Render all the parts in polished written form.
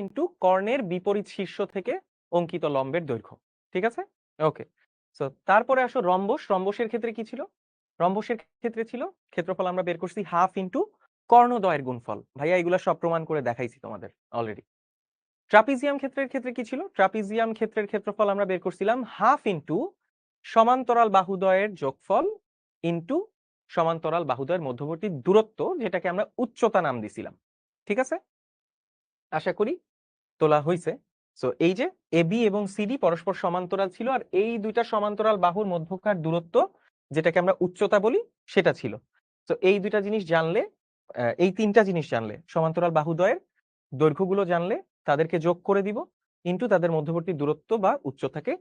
Into কর্ণের বিপরীত শীর্ষ থেকে অঙ্কিত লম্বের দৈর্ঘ্য। ঠিক আছে, ওকে। সো তারপরে আসো রম্বস। রম্বসের ক্ষেত্রে কি ছিল? রম্বসের ক্ষেত্রে ছিল ক্ষেত্রফল আমরা বের করছি হাফ ইন্টু কর্ণদ্বয়ের গুণফল। ভাইয়া এগুলা সব প্রমাণ করে দেখাইছি তোমাদের অলরেডি। ট্রাপিজিয়াম ক্ষেত্রের ক্ষেত্রে কি ছিল? ট্রাপিজিয়াম ক্ষেত্রের ক্ষেত্রফল আমরা বের করছিলাম হাফ ইন্টু সমান্তরাল বাহুদ্বয়ের যোগফল ইন্টু সমান্তরাল বাহুদ্বয়ের মধ্যবর্তী দূরত্ব, যেটাকে আমরা উচ্চতা নাম দিছিলাম। ঠিক আছে, আশা করি তোলা হয়েছে। সো এই যে এবি এবং সিডি পরস্পর সমান্তরাল ছিল, আর এই দুইটা সমান্তরাল বাহুর মধ্যকার দূরত্ব, যেটাকে আমরা উচ্চতা বলি, সেটা ছিল। তো এই দুইটা জিনিস জানলে, এই তিনটা জিনিস জানলে, সমান্তরাল বাহুদ্বয়ের দৈর্ঘ্যগুলো জানলে তাদেরকে যোগ করে দিব, ইন্টু তাদের মধ্যবর্তী দূরত্ব বা উচ্চতাকে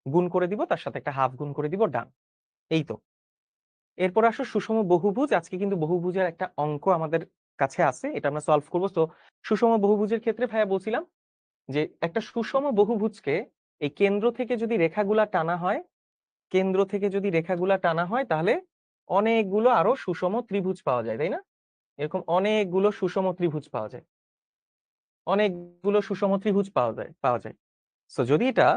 গুণ করে দিব, তার সাথে একটা হাফ গুণ করে দিব, ডান। এই তো। এরপর আসো সুষম বহুভুজ। আজকে কিন্তু বহুভুজের একটা অঙ্ক আমাদের কাছে আছে, এটা আমরা সলভ করবো। তো সুষম বহুভুজের ক্ষেত্রে ভাইয়া বলছিলাম যে একটা সুষম বহুভুজকে এই কেন্দ্র থেকে যদি রেখাগুলা টানা হয়, কেন্দ্র থেকে যদি রেখাগুলা টানা হয়, তাহলে অনেকগুলো আরো সুষম ত্রিভুজ পাওয়া যায়, তাই না? এরকম অনেকগুলো সুষম ত্রিভুজ পাওয়া যায়, অনেকগুলো সুষম ত্রিভুজ পাওয়া যায়। সো যদি এটা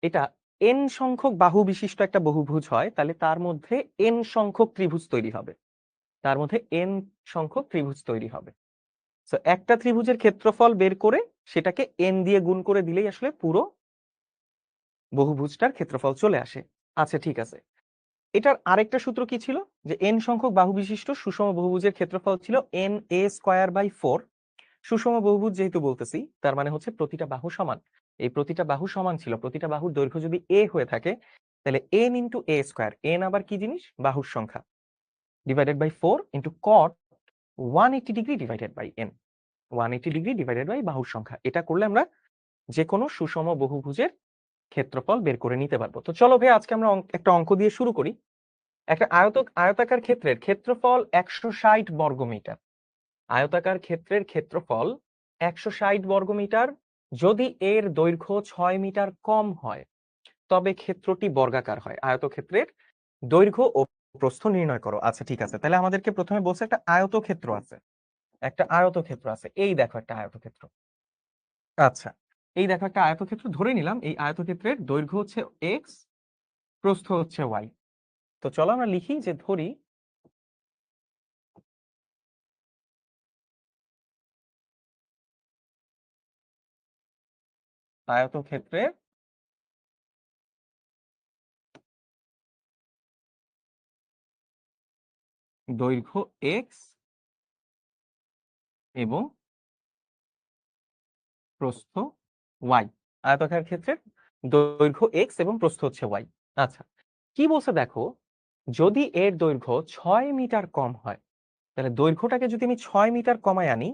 এটা এন সংখ্যক বাহু বিশিষ্ট একটা বহুভুজ হয়, তাহলে তার মধ্যে এন সংখ্যক ত্রিভুজ তৈরি হবে, তার মধ্যে এন সংখ্যক ত্রিভুজ তৈরি হবে। সো একটা ত্রিভুজের ক্ষেত্রফল বের করে সেটাকে এন দিয়ে গুণ করে দিলেই আসলে পুরো বহুভুজটার ক্ষেত্রফল চলে আসে। আচ্ছা, ঠিক আছে। এটার আরেকটা সূত্র কি ছিল? যে এন সংখ্যক বাহু বিশিষ্ট সুষম বহুভুজের ক্ষেত্রফল ছিল এন এ স্কয়ার বাই 4। সুষম বহুভুজ যেহেতু বলতেছি, তার মানে হচ্ছে প্রতিটা বাহু সমান। এই প্রতিটা বাহু সমান ছিল, প্রতিটা বাহুর দৈর্ঘ্য যদি এ হয়ে থাকে, তাহলে N into A square, N আবার কি জিনিস? বাহুর সংখ্যা, divided by 4 into cot 180 degree divided by N, 180 degree divided by বাহুর সংখ্যা। এটা করলে আমরা যে কোনো সুষম বহুভুজের ক্ষেত্রফল বের করে নিতে পারবো। তো চলো ভাই, আজকে আমরা একটা অঙ্ক দিয়ে শুরু করি। একটা আয়তাকার ক্ষেত্রের ক্ষেত্রফল 160 বর্গমিটার। আয়তাকার ক্ষেত্রের ক্ষেত্রফল 160 বর্গমিটার। যদি এর দৈর্ঘ্য 6 মিটার কম হয়, তবে ক্ষেত্রটি বর্গাকার হয়। আয়তক্ষেত্রের দৈর্ঘ্য ও প্রস্থ নির্ণয় করো। আচ্ছা, ঠিক আছে। তাহলে আমাদেরকে প্রথমে বলছে একটা আয়তক্ষেত্র আছে, একটা আয়তক্ষেত্র আছে। এই দেখো একটা আয়তক্ষেত্র। আচ্ছা, এই দেখো একটা আয়তক্ষেত্র ধরে নিলাম। এই আয়তক্ষেত্রের দৈর্ঘ্য হচ্ছে এক্স, প্রস্থ হচ্ছে ওয়াই। তো চলো আমরা লিখি যে ধরি আয়তক্ষেত্রের দৈর্ঘ্য এক্স এবং প্রস্থ ওয়াই। আয়তাকার ক্ষেত্রের দৈর্ঘ্য এক্স এবং প্রস্থ হচ্ছে ওয়াই। আচ্ছা, কি বলছে দেখো, যদি এর দৈর্ঘ্য 6 মিটার কম হয়, তাহলে দৈর্ঘ্যটাকে যদি আমি 6 মিটার কমায় আনি,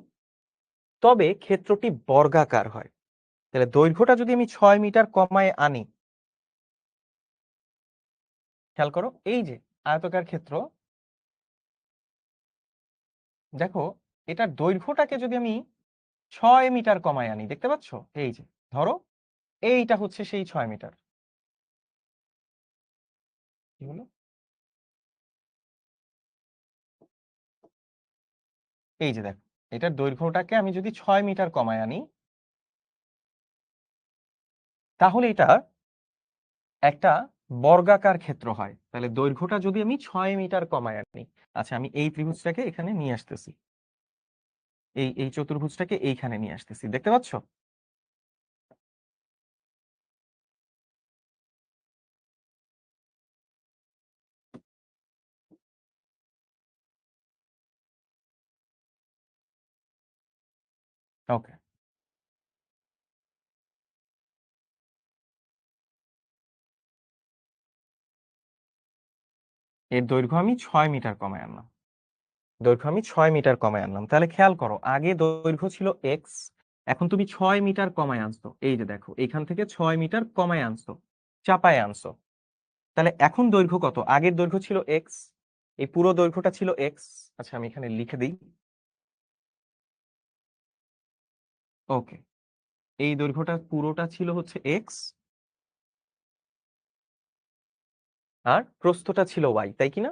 তবে ক্ষেত্রটি বর্গাকার হয়। তাহলে দৈর্ঘ্যটা যদি আমি 6 মিটার কমায় আনি, খেয়াল করো, এই যে আয়তাকার ক্ষেত্র, দেখো এটার দৈর্ঘ্যটাকে যদি আমি 6 মিটার কমায় আনি, দেখতে পাচ্ছ? এই যে ধরো এইটা হচ্ছে সেই 6 মিটার। কি হলো? এই যে দেখো, এটার দৈর্ঘ্যটাকে আমি যদি 6 মিটার কমায় আনি, তাহলে এটা একটা বর্গাকার ক্ষেত্র হয়। তাহলে দৈর্ঘ্যটা যদি আমি 6 মিটার কমায় আনি, আচ্ছা আমি এই ত্রিভুজটাকে এখানে নিয়ে আসতেছি, এই এই চতুর্ভুজটাকে এইখানে নিয়ে আসতেছি, দেখতে পাচ্ছ? ওকে, এর দৈর্ঘ্য আমি 6 মিটার কমায় আনলাম, দৈর্ঘ্য আমি 6 মিটার কমায় আনলাম। তাহলে খেয়াল করো, আগে দৈর্ঘ্য ছিল এক্স, এখন তুমি 6 মিটার কমায় আনছো। এই যে দেখো, এইখান থেকে 6 মিটার কমায় আনছো, চাপায় আনছো। তাহলে এখন দৈর্ঘ্য কত? আগের দৈর্ঘ্য ছিল এক্স, এই পুরো দৈর্ঘ্যটা ছিল এক্স। আচ্ছা আমি এখানে লিখে দিই, ওকে। এই দৈর্ঘ্যটা পুরোটা ছিল হচ্ছে এক্স, আর প্রস্থটা ছিল ওয়াই, তাই কিনা?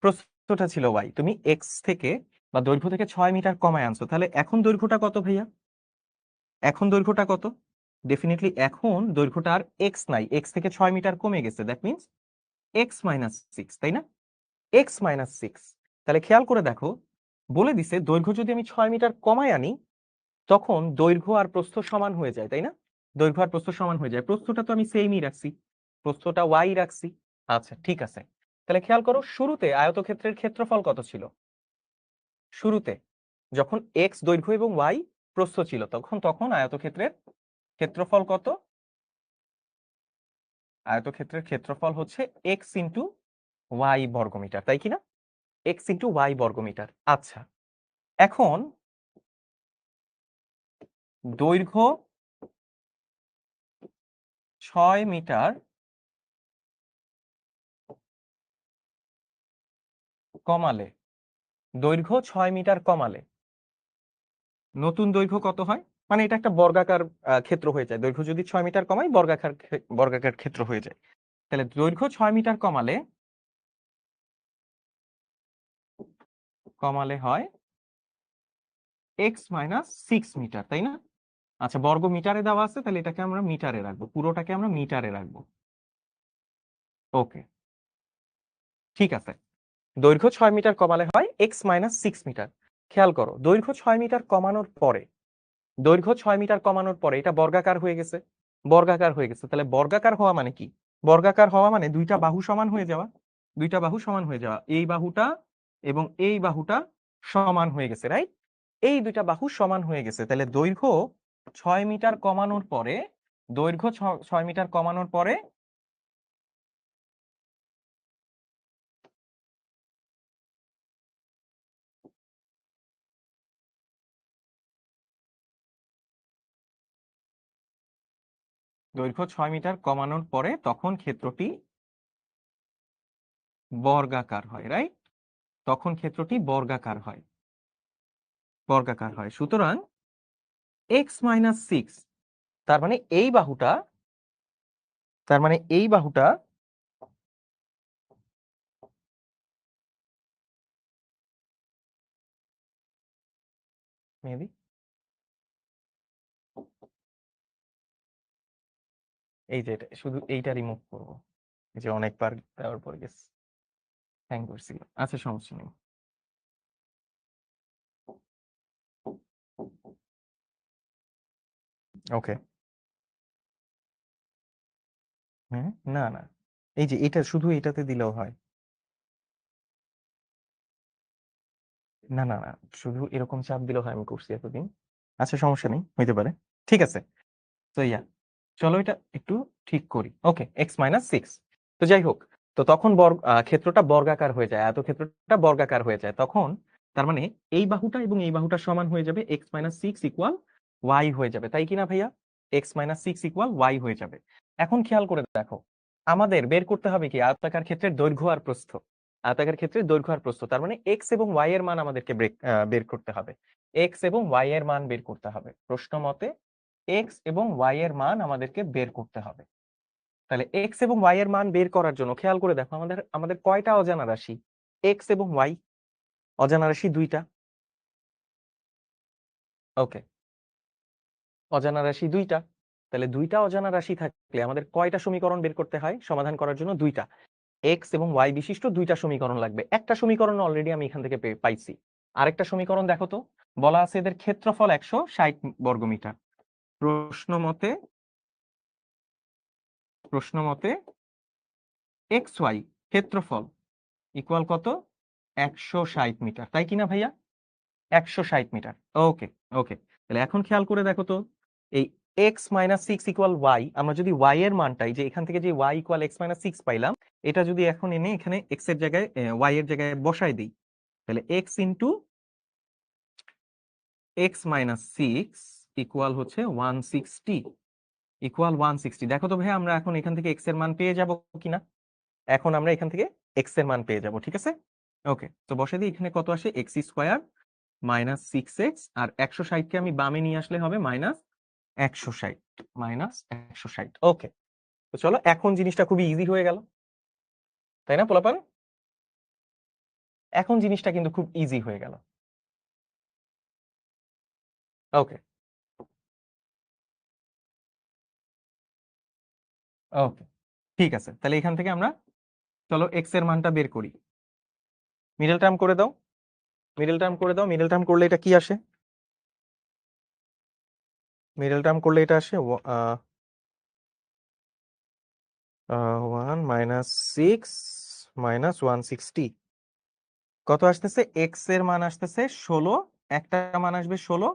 প্রস্থটা ছিল ওয়াই। তুমি এক্স থেকে বা দৈর্ঘ্য থেকে 6 মিটার কমায় আনছো, তাহলে এখন দৈর্ঘ্যটা কত ভাইয়া? এখন দৈর্ঘ্যটা কত? ডেফিনেটলি এখন দৈর্ঘ্যটা আর এক্স নাই, এক্স থেকে 6 মিটার কমে গেছে, that means x minus six, তাই না? X minus six. তাহলে খেয়াল করে দেখো, বলে দিছে দৈর্ঘ্য যদি আমি 6 মিটার কমায় আনি তখন দৈর্ঘ্য আর প্রস্থ সমান হয়ে যায়, তাই না? দৈর্ঘ্য আর প্রস্থ সমান হয়ে যায়। প্রস্থটা তো আমি সেমই রাখছি, প্রস্থটা ওয়াই রাখছি। আচ্ছা ঠিক আছে, তাহলে খেয়াল করো শুরুতে আয়তক্ষেত্রের ক্ষেত্রফল কত ছিল? শুরুতে যখন এক্স দৈর্ঘ্য এবং ওয়াই প্রস্থ ছিল তখন তখন আয়তক্ষেত্রের ক্ষেত্রফল কত? আয়তক্ষেত্রের ক্ষেত্রফল হচ্ছে এক্স ইন্টু ওয়াই বর্গমিটার, তাই কি না? এক্স ইন্টু ওয়াই বর্গমিটার। আচ্ছা, এখন দৈর্ঘ্য 6 মিটার কমালে, দৈর্ঘ্য 6 মিটার কমালে নতুন দৈর্ঘ্য কত হয়? মানে এটা একটা বর্গাকার ক্ষেত্র হয়ে যায়। দৈর্ঘ্য যদি 6 মিটার কমাই বর্গাকার ক্ষেত্র হয়ে যায়। তাহলে দৈর্ঘ্য 6 মিটার কমালে হয় এক্স মাইনাস সিক্স মিটার, তাই না? আচ্ছা, বর্গ মিটারে দেওয়া আছে, তাহলে এটাকে আমরা মিটারে রাখবো, পুরোটাকে আমরা মিটারে রাখবো। ওকে, ঠিক আছে। দৈর্ঘ্য 6 মিটার কমালে হয় এক্স মাইনাস সিক্স মিটার। খেয়াল করো, দৈর্ঘ্য 6 মিটার কমানোর পরে, দৈর্ঘ্য 6 মিটার কমানোর পরে এটা বর্গাকার হয়ে গেছে, বর্গাকার হয়ে গেছে। তাহলে বর্গাকার হওয়া মানে কি? বর্গাকার হওয়া মানে দুইটা বাহু সমান হয়ে যাওয়া, দুইটা বাহু সমান হয়ে যাওয়া। এই বাহুটা এবং এই বাহুটা সমান হয়ে গেছে, রাইট? এই দুইটা বাহু সমান হয়ে গেছে। তাহলে দৈর্ঘ্য 6 মিটার কমানোর পরে, দৈর্ঘ্য 6 মিটার কমানোর পরে দৈর্ঘ্য 6 মিটার কমানোর পরে তখন ক্ষেত্রটি বর্গাকার হয়, রাইট? তখন ক্ষেত্রটি বর্গাকার হয়, বর্গাকার হয়। সুতরাং এক্স মাইনাস সিক্স, তার মানে এই বাহুটা, তার মানে এই বাহুটা মেবি এই যে এটা, শুধু এইটা রিমুভ করবো, এই যে অনেকবার দেওয়ার পর গেছে, হ্যাং করছিল। আচ্ছা সমস্যা নেই। ওকে, হ্যাঁ, না না, এই যে এটা শুধু এটাতে দিলেও হয়। না না না, শুধু এরকম চাপ দিলেও হয়, আমি করছি এতদিন। আচ্ছা সমস্যা নেই, হইতে পারে। ঠিক আছে, তো ইয়া, চলো এটা একটু ঠিক করি। ওকে, এক্স মাইনাস সিক্স। তো যাই হোক, তো তখন ক্ষেত্রটা বর্গাকার হয়ে যায়, ক্ষেত্রটা বর্গাকার হয়ে যায় তখন, তার মানে এই বাহুটা এবং এই বাহুটা সমান হয়ে যাবে, X minus six equal Y হয়ে যাবে, তাই কিনা ভাইয়া? X minus six equal Y হয়ে যাবে। এখন খেয়াল করে দেখো, আমাদের বের করতে হবে কি আয়তাকার ক্ষেত্রের দৈর্ঘ্য আর প্রস্থ। আয়তাকার ক্ষেত্রের দৈর্ঘ্য আর প্রস্থ, তার মানে এক্স এবং ওয়াই এর মান আমাদেরকে বের করতে হবে। এক্স এবং ওয়াই এর মান বের করতে হবে প্রশ্ন মতে, এক্স এবং ওয়াই এর মান আমাদেরকে বের করতে হবে। তাহলে এক্স এবং ওয়াই এর মান বের করার জন্য খেয়াল করে দেখো, আমাদের আমাদের কয়টা অজানা রাশি? এক্স এবং ওয়াই অজানা রাশি দুইটা। ওকে, অজানা রাশি দুইটা। তাহলে দুইটা অজানা রাশি থাকলে আমাদের কয়টা সমীকরণ বের করতে হয় সমাধান করার জন্য? দুইটা। এক্স এবং ওয়াই বিশিষ্ট দুইটা সমীকরণ লাগবে। একটা সমীকরণ অলরেডি আমি এখান থেকে পাইছি। আরেকটা সমীকরণ দেখো তো, বলা আছে এদের ক্ষেত্রফল 160 বর্গমিটার। প্রশ্ন মতে, প্রশ্ন মতে এক্স ওয়াই ক্ষেত্রফল ইকুয়াল কত? 160 মিটার, তাই কিনা ভাইয়া? 160 মিটার। ওকে, ওকে। তাহলে এখন খেয়াল করে দেখো তো, এই X minus six equal Y, আমরা যদি ওয়াই এর মানটাই, যে এখান থেকে যে Y equal X minus six পাইলাম, এটা যদি এখন এনে এখানে এক্স এর জায়গায় ওয়াই এর জায়গায় বসাই দিই, তাহলে x into x minus six equal হচ্ছে 160, ইকুয়াল 160। দেখো তো ভাইয়া, আমরা এখন এখান থেকে এক্স এর মান পেয়ে যাব কিনা? এখন আমরা এখান থেকে এক্স এর মান পেয়ে যাব, ঠিক আছে? ওকে, তো বসে দিই, এখানে কত আসে? X square minus six X, আর 160কে আমি বামে নিয়ে আসলে হবে মাইনাস 160, মাইনাস 160। ওকে, তো চলো এখন জিনিসটা খুবই ইজি হয়ে গেল, তাই না পোলাপান? এখন জিনিসটা কিন্তু খুব ইজি হয়ে গেল। ওকে, ওকে, ঠিক আছে, তাহলে এখান থেকে আমরা চলো এক্স এর মানটা বের করি। মিডল টার্ম করে দাও, মিডল টার্ম করে দাও। মিডল টার্ম করলে এটা কি আসে? মিডল টার্ম করলে এটা আসে 1 - 6 - 160। কত আসতেছে? এক্স এর মান আসতেছে 16, একটা মান আসবে 16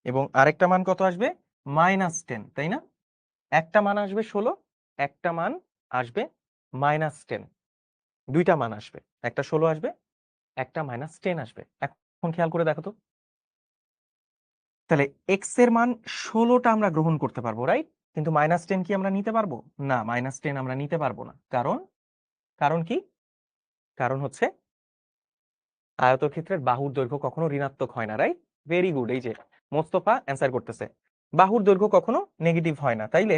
এবং আরেকটা মান কত আসবে? -10, তাই না? একটা মান আসবে 16, একটা মান আসবে -10, দুইটা মান আসবে, একটা 16 আসবে, একটা -10 আসবে। এখন খেয়াল করে দেখো তো, তাহলে এক্স এর মান 16টা আমরা গ্রহণ করতে পারবো, রাইট? কিন্তু -10 কি আমরা নিতে পারবো না? -10 আমরা নিতে পারবো না। কারণ কারণ কি? কারণ হচ্ছে আয়তক্ষেত্রের বাহুর দৈর্ঘ্য কখনো ঋণাত্মক হয় না, রাইট? ভেরি গুড, এই যে মোস্তফা অ্যান্সার করতেছে, বাহুর দৈর্ঘ্য কখনো নেগেটিভ হয় না। তাইলে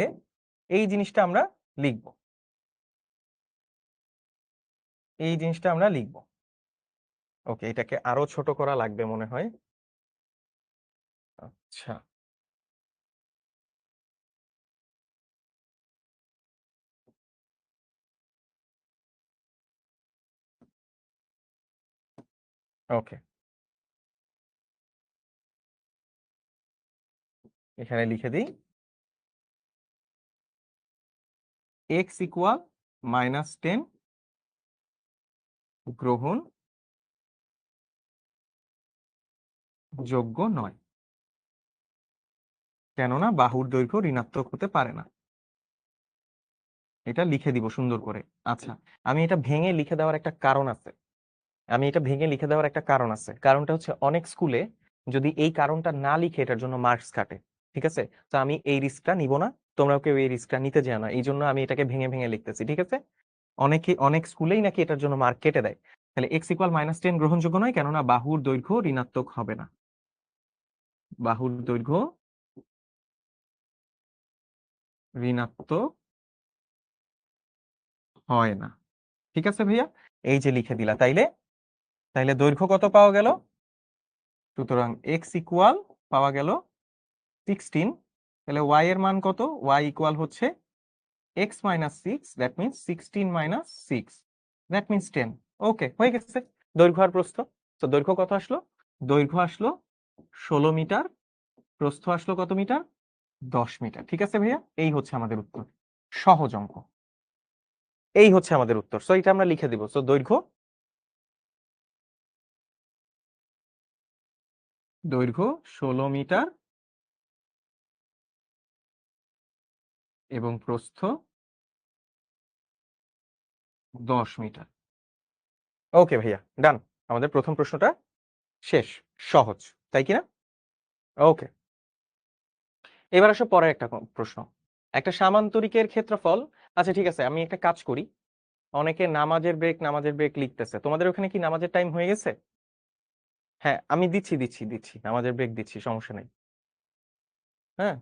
এই জিনিসটা আমরা লিখব, এই জিনিসটা আমরা লিখব। ওকে, এটাকে আরো ছোট করা লাগবে মনে হয়। আচ্ছা, ওকে, এখানে লিখে দিই x ইকুয়াল -10 গ্রহণ যোগ্য নয়, কেননা বাহুর দৈর্ঘ্য ঋণাত্মক হতে পারে না। এটা লিখে দিব সুন্দর করে। আচ্ছা, আমি এটা ভেঙে লিখে দেওয়ার একটা কারণ আছে, আমি এটা ভেঙে লিখে দেওয়ার একটা কারণ আছে। কারণটা হচ্ছে অনেক স্কুলে যদি এই কারণটা না লিখে এটার জন্য মার্কস কাটে, ঠিক আছে? তো আমি এই রিস্কটা নিব না, তোমরাও কেউ এই রিস্কটা নিতে যেও না, এই জন্য আমি এটাকে ভেঙে ভেঙে লিখতেছি, ঠিক আছে? অনেক স্কুলেই নাকি এটার জন্য মার্ক কেটে দেয়। তাহলে এক্স ইকুয়াল -10 গ্রহণযোগ্য নয়, কেননা বাহুর দৈর্ঘ্য ঋণাত্মক হবে না, বাহুর দৈর্ঘ্য ঋণাত্মক হয় না। ঠিক আছে ভাইয়া, এই যে লিখে দিলা। তাইলে তাইলে দৈর্ঘ্য কত পাওয়া গেল? সুতরাং এক্স ইকুয়াল পাওয়া গেল 16। তাহলে ওয়াই এর মান কত? ওয়াই ইকুয়াল হচ্ছে x minus 6, that means 16 - 6, that means 10। ওকে, হয়ে গেছে দৈর্ঘ্য আর প্রস্থ। তো দৈর্ঘ্য কত আসলো? দৈর্ঘ্য আসলো 16 মিটার, প্রস্থ আসলো কত মিটার? 10 মিটার। ঠিক আছে ভাইয়া, এই হচ্ছে আমাদের উত্তর, সহজ অঙ্ক। এই হচ্ছে আমাদের উত্তর। সো এটা আমরা লিখে দিব। সো দৈর্ঘ্য, দৈর্ঘ্য 16 মিটার এবং প্রস্থ 10 মিটার। ওকে ভাইয়া, ডান। আমাদের প্রথম প্রশ্নটা শেষ, সহজ, তাই কিনা? ওকে, এবার আসো পরের একটা প্রশ্ন। একটা সামান্তরিকের ক্ষেত্রফল, আচ্ছা ঠিক আছে, আমি একটা কাজ করি। অনেকে নামাজের ব্রেক নামাজের ব্রেক লিখতেছে, তোমাদের ওখানে কি নামাজের টাইম হয়ে গেছে? হ্যাঁ, আমি দিচ্ছি নামাজের ব্রেক দিচ্ছি, সমস্যা নেই। হ্যাঁ,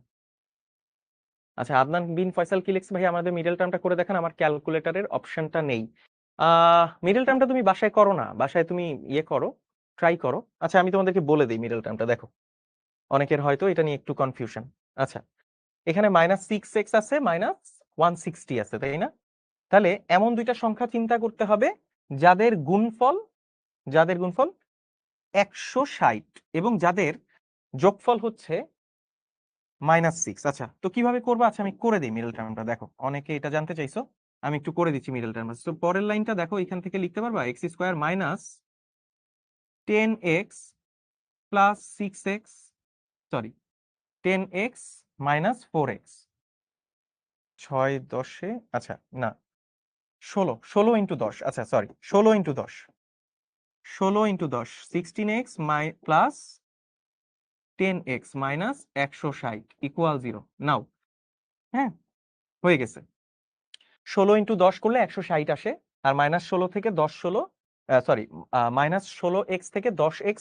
আচ্ছা, আদনান বিন ফয়সাল কি লিখছে? ভাই আমাদের মিডল টার্মটা করে দেখান, আমার ক্যালকুলেটরের অপশনটা নেই। মিডল টার্মটা তুমি বাসায় করো না, বাসায় তুমি ইয়ে করো, ট্রাই করো। আচ্ছা, আমি তোমাদেরকে বলে দিই মিডল টার্মটা, দেখো অনেকের হয়তো এটা নিয়ে একটু কনফিউশন। আচ্ছা, এখানে -6x আছে, -160 আছে, তাই না? তাহলে এমন দুইটা সংখ্যা চিন্তা করতে হবে যাদের গুণফল, যাদের গুণফল 160 এবং যাদের যোগফল হচ্ছে -6। আচ্ছা, তো কিভাবে করবো? আচ্ছা, আমি করে দিই মিডল টার্মটা। দেখো অনেকে এটা জানতে চাইছো, আমি একটু করে দিচ্ছি মিডল টার্ম। তো পরের লাইনটা দেখো, এখান থেকে লিখতে পারবা x² - 10x plus 6x, sorry 10x - 4x, 6 10, আচ্ছা না, 16 ইন্টু 10, আচ্ছা sorry 16 into 10, 16 × 10, 16x plus 10x minus 160 equal 0। নাও, হ্যাঁ, হয়ে গেছে। 16 × 10 করলে 160 আসে, আর -16 থেকে 10 16, সরি -16x থেকে 10x,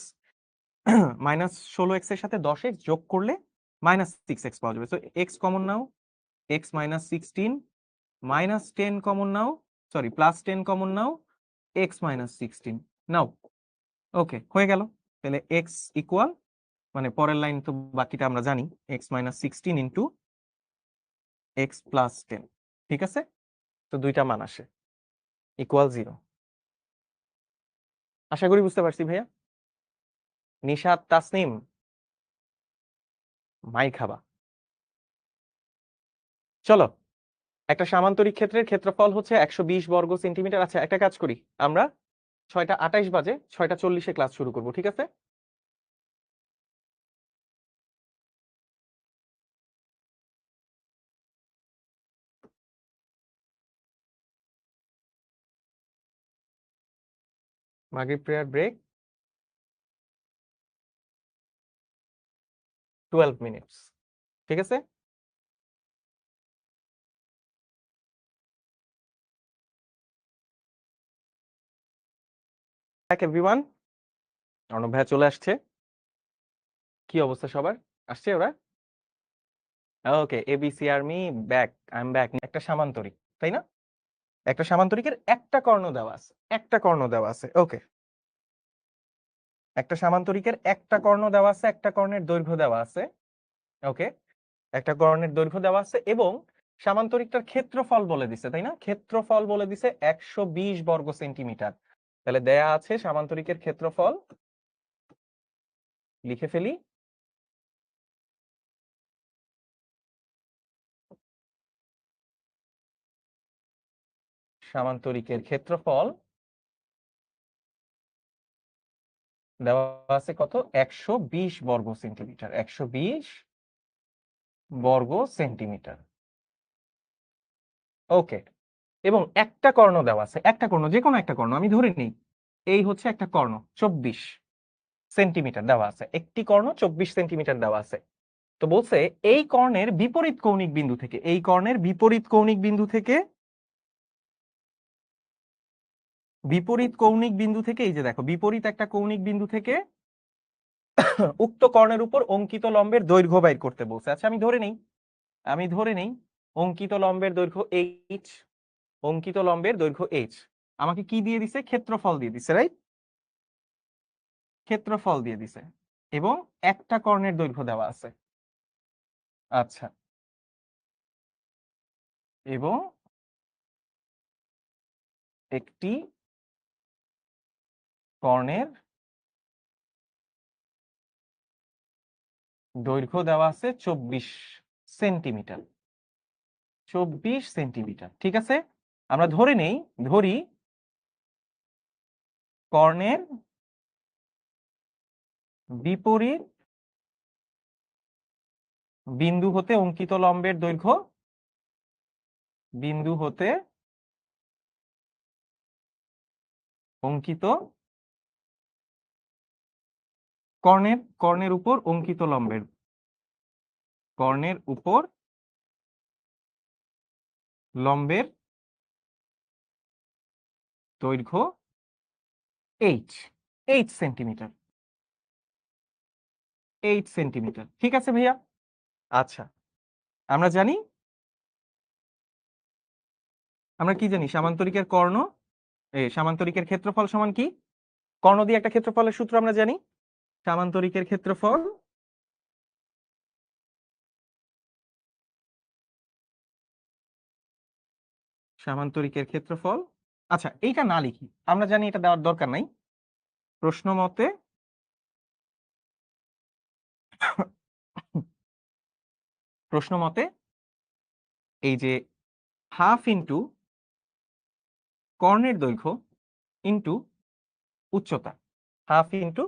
-16x এর সাথে 10x যোগ করলে -6x পাওয়া যাবে। তো x কমন নাও, x - 16, -10 কমন নাও, সরি +10 কমন নাও, x - 16 নাও। ওকে, হয়ে গেল। তাহলে x ইকুয়াল, মানে পরের লাইন তো বাকিটা আমরা জানি, x - 16 ইন্টু x + 10। ঠিক আছে, তো দুইটা মান আসে ইকুয়াল 0। আশা করি বুঝতে পারছি ভাইয়া। নিশাত তাসনিম মাই খাবা। চলো, একটা সামান্তরিক ক্ষেত্রের ক্ষেত্রফল হচ্ছে 120 বর্গ সেন্টিমিটার। আচ্ছা, একটা কাজ করি, আমরা 6:28 বাজে 6:40 ক্লাস শুরু করব, ঠিক আছে? মাগরিব প্রেয়ার ব্রেক 12 মিনিটস, ঠিক আছে? এভরিওয়ান, অর্ণব ভাইয়া চলে আসছে। কি অবস্থা সবার? আসছে ওরা? Okay, ABC army back, I am back. একটা সামান্তরিক, তাই না? একটা সামান্তরিকের একটা কর্ণ দেওয়া আছে, একটা কর্ণ দেওয়া আছে। ওকে, একটা সামান্তরিকের একটা কর্ণ দেওয়া আছে, একটা কর্ণের দৈর্ঘ্য দেওয়া আছে। ওকে, একটা কর্ণের দৈর্ঘ্য দেওয়া আছে এবং সামান্তরিকটার ক্ষেত্রফল বলে দিছে, তাই না? ক্ষেত্রফল বলে দিছে 120 বর্গ সেন্টিমিটার। তাহলে দেয়া আছে সামান্তরিকের ক্ষেত্রফল, লিখে ফেলি। সামান্তরিকের ক্ষেত্রফল দেওয়া আছে কত? 120 বর্গ সেন্টিমিটার, 120 বর্গ সেন্টিমিটার। ওকে, এবং একটা কর্ণ দেওয়া আছে, একটা কর্ণ, যে কোনো একটা কর্ণ আমি ধরে নিই, এই হচ্ছে একটা কর্ণ 24 সেন্টিমিটার দেওয়া আছে, একটি কর্ণ 24 সেন্টিমিটার দেওয়া আছে। তো বলছে এই কর্ণের বিপরীত কৌণিক বিন্দু থেকে, এই কর্ণের বিপরীত কৌণিক বিন্দু থেকে, বিপরীত কৌণিক বিন্দু থেকে, এই যে দেখো বিপরীত একটা কৌণিক বিন্দু থেকে উক্ত কর্ণের উপর অঙ্কিত লম্বের দৈর্ঘ্য বাইর করতে বলছে। আচ্ছা, আমি ধরে নেই অঙ্কিত লম্বের দৈর্ঘ্য h, অঙ্কিত লম্বের দৈর্ঘ্য h। আমাকে কি দিয়ে দিছে? ক্ষেত্রফল দিয়ে দিছে, রাইট? ক্ষেত্রফল দিয়ে দিছে এবং একটা কর্ণের দৈর্ঘ্য দেওয়া আছে। আচ্ছা, এবং একটি কর্ণের দৈর্ঘ্য দেওয়া আছে 24 সেন্টিমিটার, 24 সেন্টিমিটার, ঠিক আছে? আমরা ধরে নেই, ধরি কর্ণের বিপরীত বিন্দু হতে অঙ্কিত লম্বের দৈর্ঘ্য, বিন্দু হতে অঙ্কিত কর্ণের উপর অঙ্কিত লম্বের, কর্ণের উপর লম্বের দৈর্ঘ্য h, 8 সেন্টিমিটার, 8 সেন্টিমিটার, ঠিক আছে ভাইয়া? আচ্ছা, আমরা জানি, আমরা কি জানি? সামান্তরিকের কর্ণ, সামান্তরিকের ক্ষেত্রফল সমান কি? কর্ণ দিয়ে একটা ক্ষেত্রফলের সূত্র আমরা জানি, সামান্তরিকের ক্ষেত্রফল সামান্তরিকের ক্ষেত্রফল। আচ্ছা, এইটা না লিখি, আমরা জানি এটা দেওয়ার দরকার নাই। প্রশ্ন মতে প্রশ্ন মতে এই যে হাফ ইন্টু কর্ণের দৈর্ঘ্য ইন্টু উচ্চতা, হাফ ইন্টু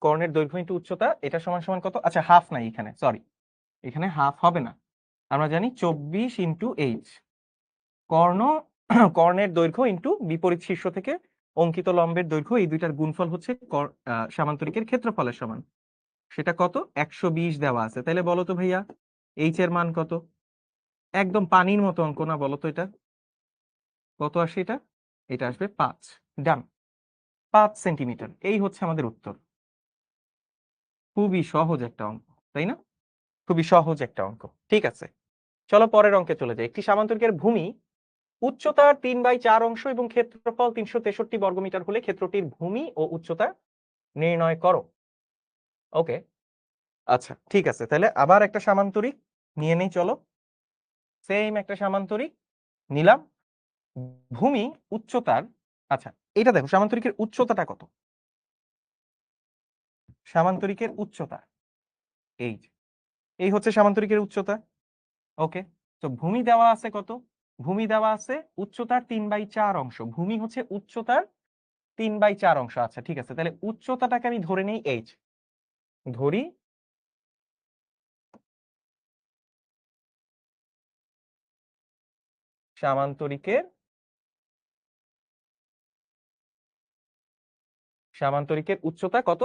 কর্ণের দৈর্ঘ্য ইন্টু উচ্চতা, এটা সমান সমান কত? আচ্ছা, হাফ নাই এখানে, সরি, এখানে হাফ হবে না। আমরা জানি 24 ইন্টু h, কর্ণ কর্ণের দৈর্ঘ্য ইন্টু বিপরীত শীর্ষ থেকে অঙ্কিত লম্বের দৈর্ঘ্য, এই দুইটার গুণফল হচ্ছে সামান্তরিকের ক্ষেত্রফলের সমান। সেটা কত? 120 দেওয়া আছে। তাহলে বলো তো ভাইয়া, h এর মান কত? একদম পানির মতো অঙ্ক না, বলো তো এটা কত আসে? এটা এটা আসবে 5। ডান, 5 সেন্টিমিটার। এই হচ্ছে আমাদের উত্তর। খুবই সহজ একটা অঙ্ক, তাই না? খুবই সহজ একটা অঙ্ক, ঠিক আছে। চলো পরের অঙ্কে চলে যাই। একটি সামান্তরিকের ভূমি উচ্চতার 3/4 অংশ এবং ক্ষেত্রফল 363 বর্গমিটার হলে ক্ষেত্রটির ভূমি ও উচ্চতা নির্ণয় করো। ওকে, আচ্ছা ঠিক আছে, তাহলে আবার একটা সামান্তরিক নিয়ে নেই, চলো। সেম একটা সামান্তরিক, নিলাম। ভূমি উচ্চতার, আচ্ছা এটা দেখো সামান্তরিকের উচ্চতাটা কত, সামান্তরিকের উচ্চতা এই যে, এই হচ্ছে সামান্তরিকের উচ্চতা। ওকে, তো ভূমি দেওয়া আছে কত, ভূমি দেওয়া আছে উচ্চতার 3/4 অংশ, ভূমি হচ্ছে উচ্চতার 3/4 অংশ। আচ্ছা ঠিক আছে, তাহলে উচ্চতাটাকে আমি ধরে নেই এইচ, ধরি সামান্তরিকের, সামান্তরিকের উচ্চতা কত।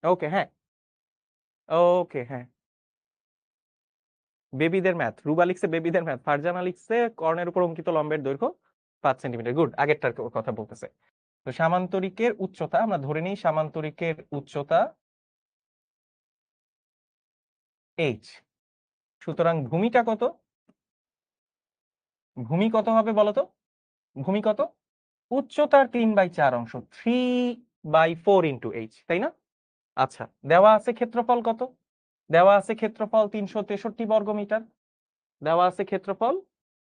ওকে হ্যাঁ, ওকে হ্যাঁ, বেবিদের ম্যাথ, রুবা লিখছে বেবিদের ম্যাথ, ফারজানা লিখছে কর্ণের উপর অঙ্কিত লম্বের দৈর্ঘ্য 5 সেন্টিমিটার। গুড, আগেরটার কথা বলতেছে। তো সামান্তরিকের উচ্চতা আমরা ধরে নিই, সামান্তরিকের উচ্চতা এইচ, সুতরাং ভূমিটা কত, ভূমি কত হবে বলতো, ভূমি কত, উচ্চতার 3/4 অংশ, 3/4 ইন্টু এইচ, তাই না? আচ্ছা, দেওয়া আছে ক্ষেত্রফল কত, দেওয়া আছে ক্ষেত্রফল 363 বর্গমিটার, দেওয়া আছে ক্ষেত্রফল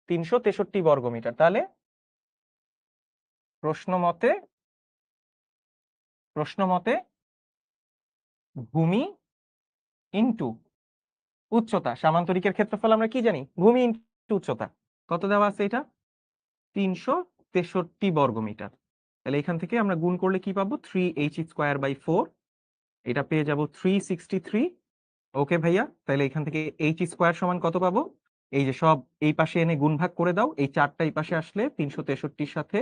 363 বর্গমিটার। তাহলে প্রশ্ন মতে, প্রশ্ন মতে ভূমি ইন্টু উচ্চতা, সামান্তরিকের ক্ষেত্রফল আমরা কি জানি, ভূমি ইন্টু উচ্চতা, কত দেওয়া আছে এটা, 363 বর্গমিটার। তাহলে এখান থেকে আমরা গুণ করলে কি পাবো, 3h²/4, এটা পেয়ে যাব 363। ওকে ভাইয়া, তাহলে এখান থেকে h² সমান কত পাবো, এই যে সব এই পাশে এনে গুণ ভাগ করে দাও, এই 4টা এই পাশে আসলে 363-র সাথে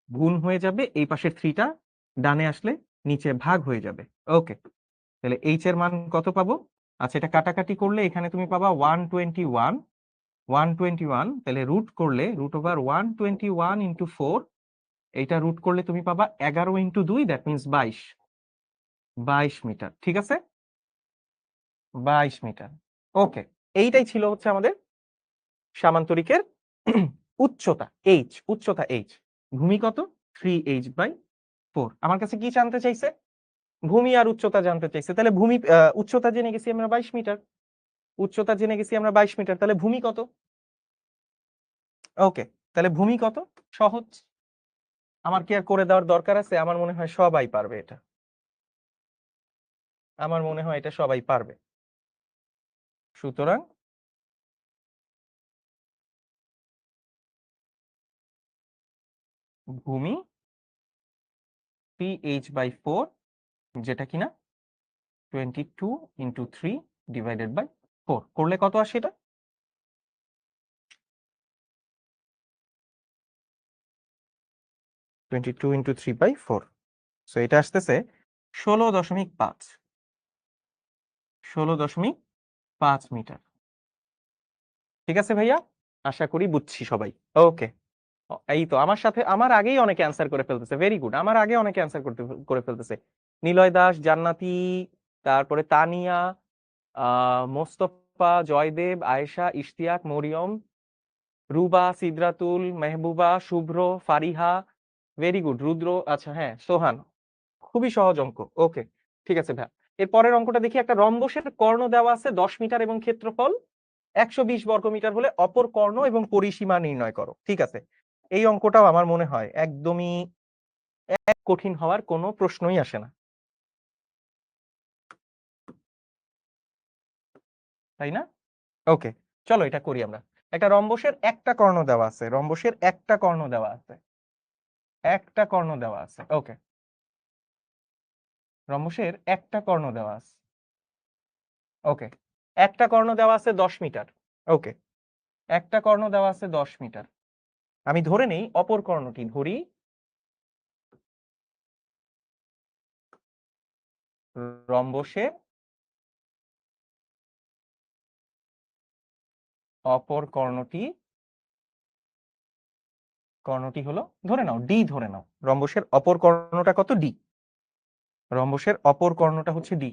গুণ হয়ে যাবে, এই পাশের 3টা ডানে আসলে নিচে ভাগ হয়ে যাবে। ওকে, তাহলে এইচ এর মান কত পাবো, আচ্ছা এটা কাটাকাটি করলে এখানে তুমি পাবা 121, 121, তাহলে রুট করলে √121 ইন্টু 4, এইটা রুট করলে তুমি পাবা 11 ইন্টু 2, দ্যাট মিনস 22, 22 মিটার। ঠিক আছে, 22 মিটার। ওকে, এইটাই ছিল হচ্ছে আমাদের সামান্তরিকের উচ্চতা এইচ, উচ্চতা এইচ। ভূমি কত, 3h/4। আমার কাছে কি জানতে চাইছে, ভূমি আর উচ্চতা জানতে চাইছে। তাহলে ভূমি উচ্চতা জেনে গেছি আমরা 22 মিটার, উচ্চতা জেনে গেছি আমরা 22 মিটার, তাহলে ভূমি কত। ওকে, তাহলে ভূমি কত, সহজ, আমার কি আর করে দেওয়ার দরকার আছে, আমার মনে হয় সবাই পারবে এটা, আমার মনে হয় এটা সবাই পারবে। সুতরাং ভূমি 3h/4, যেটা কিনা 22 ইন্টু 3 ডিভাইডেড বাই 4 করলে কত আসে এটা, 22 ইন্টু 3/4, সো এটা আসতেছে 16.5, 16.5 মিটার। ঠিক আছে ভাইয়া, আশা করি বুঝছি সবাই। ওকে, এই তো আমার সাথে আমার আগেই অনেকে অ্যান্সার করে ফেলতেছে, ভেরি গুড, আমার আগে অনেকে অ্যান্সার করে ফেলতেছে, নিলয় দাস, জান্নাতি, তারপরে তানিয়া, মোস্তফা, জয়দেব, আয়েশা, ইশতিয়াক, মরিয়ম, রুবা, সিদরাতুল, মেহবুবা, শুভ্র, ফারিহা, ভেরি গুড, রুদ্র, আচ্ছা হ্যাঁ সোহান, খুবই সহজ অঙ্ক। ওকে ঠিক আছে ভাই, এর পরের অঙ্কটা দেখি। একটা রম্বসের কর্ণ দেওয়া আছে 10 মিটার এবং ক্ষেত্রফল 120 বর্গমিটার হলে অপর কর্ণ এবং পরিসীমা নির্ণয় করো। ঠিক আছে, এই অঙ্কটাও আমার মনে হয় একদমই কঠিন হওয়ার কোনো প্রশ্নই আসে না, তাই না? ওকে, চলো এটা করি আমরা। একটা রম্বসের একটা কর্ণ দেওয়া আছে, রম্বসের একটা কর্ণ দেওয়া আছে, একটা কর্ণ দেওয়া আছে। ওকে, রম্বসের একটা কর্ণ দেওয়া আছে। ওকে, একটা কর্ণ দেওয়া আছে 10 মিটার। ওকে, একটা কর্ণ দেওয়া আছে 10 মিটার, আমি ধরে নেই অপর কর্ণটি, ধরি রম্বসের অপর কর্ণটি, কর্ণটি হলো ধরে নাও ডি, ধরে নাও রম্বসের অপর কর্ণটা কত, ডি, রম্বসের অপর কর্ণটা হচ্ছে ডি।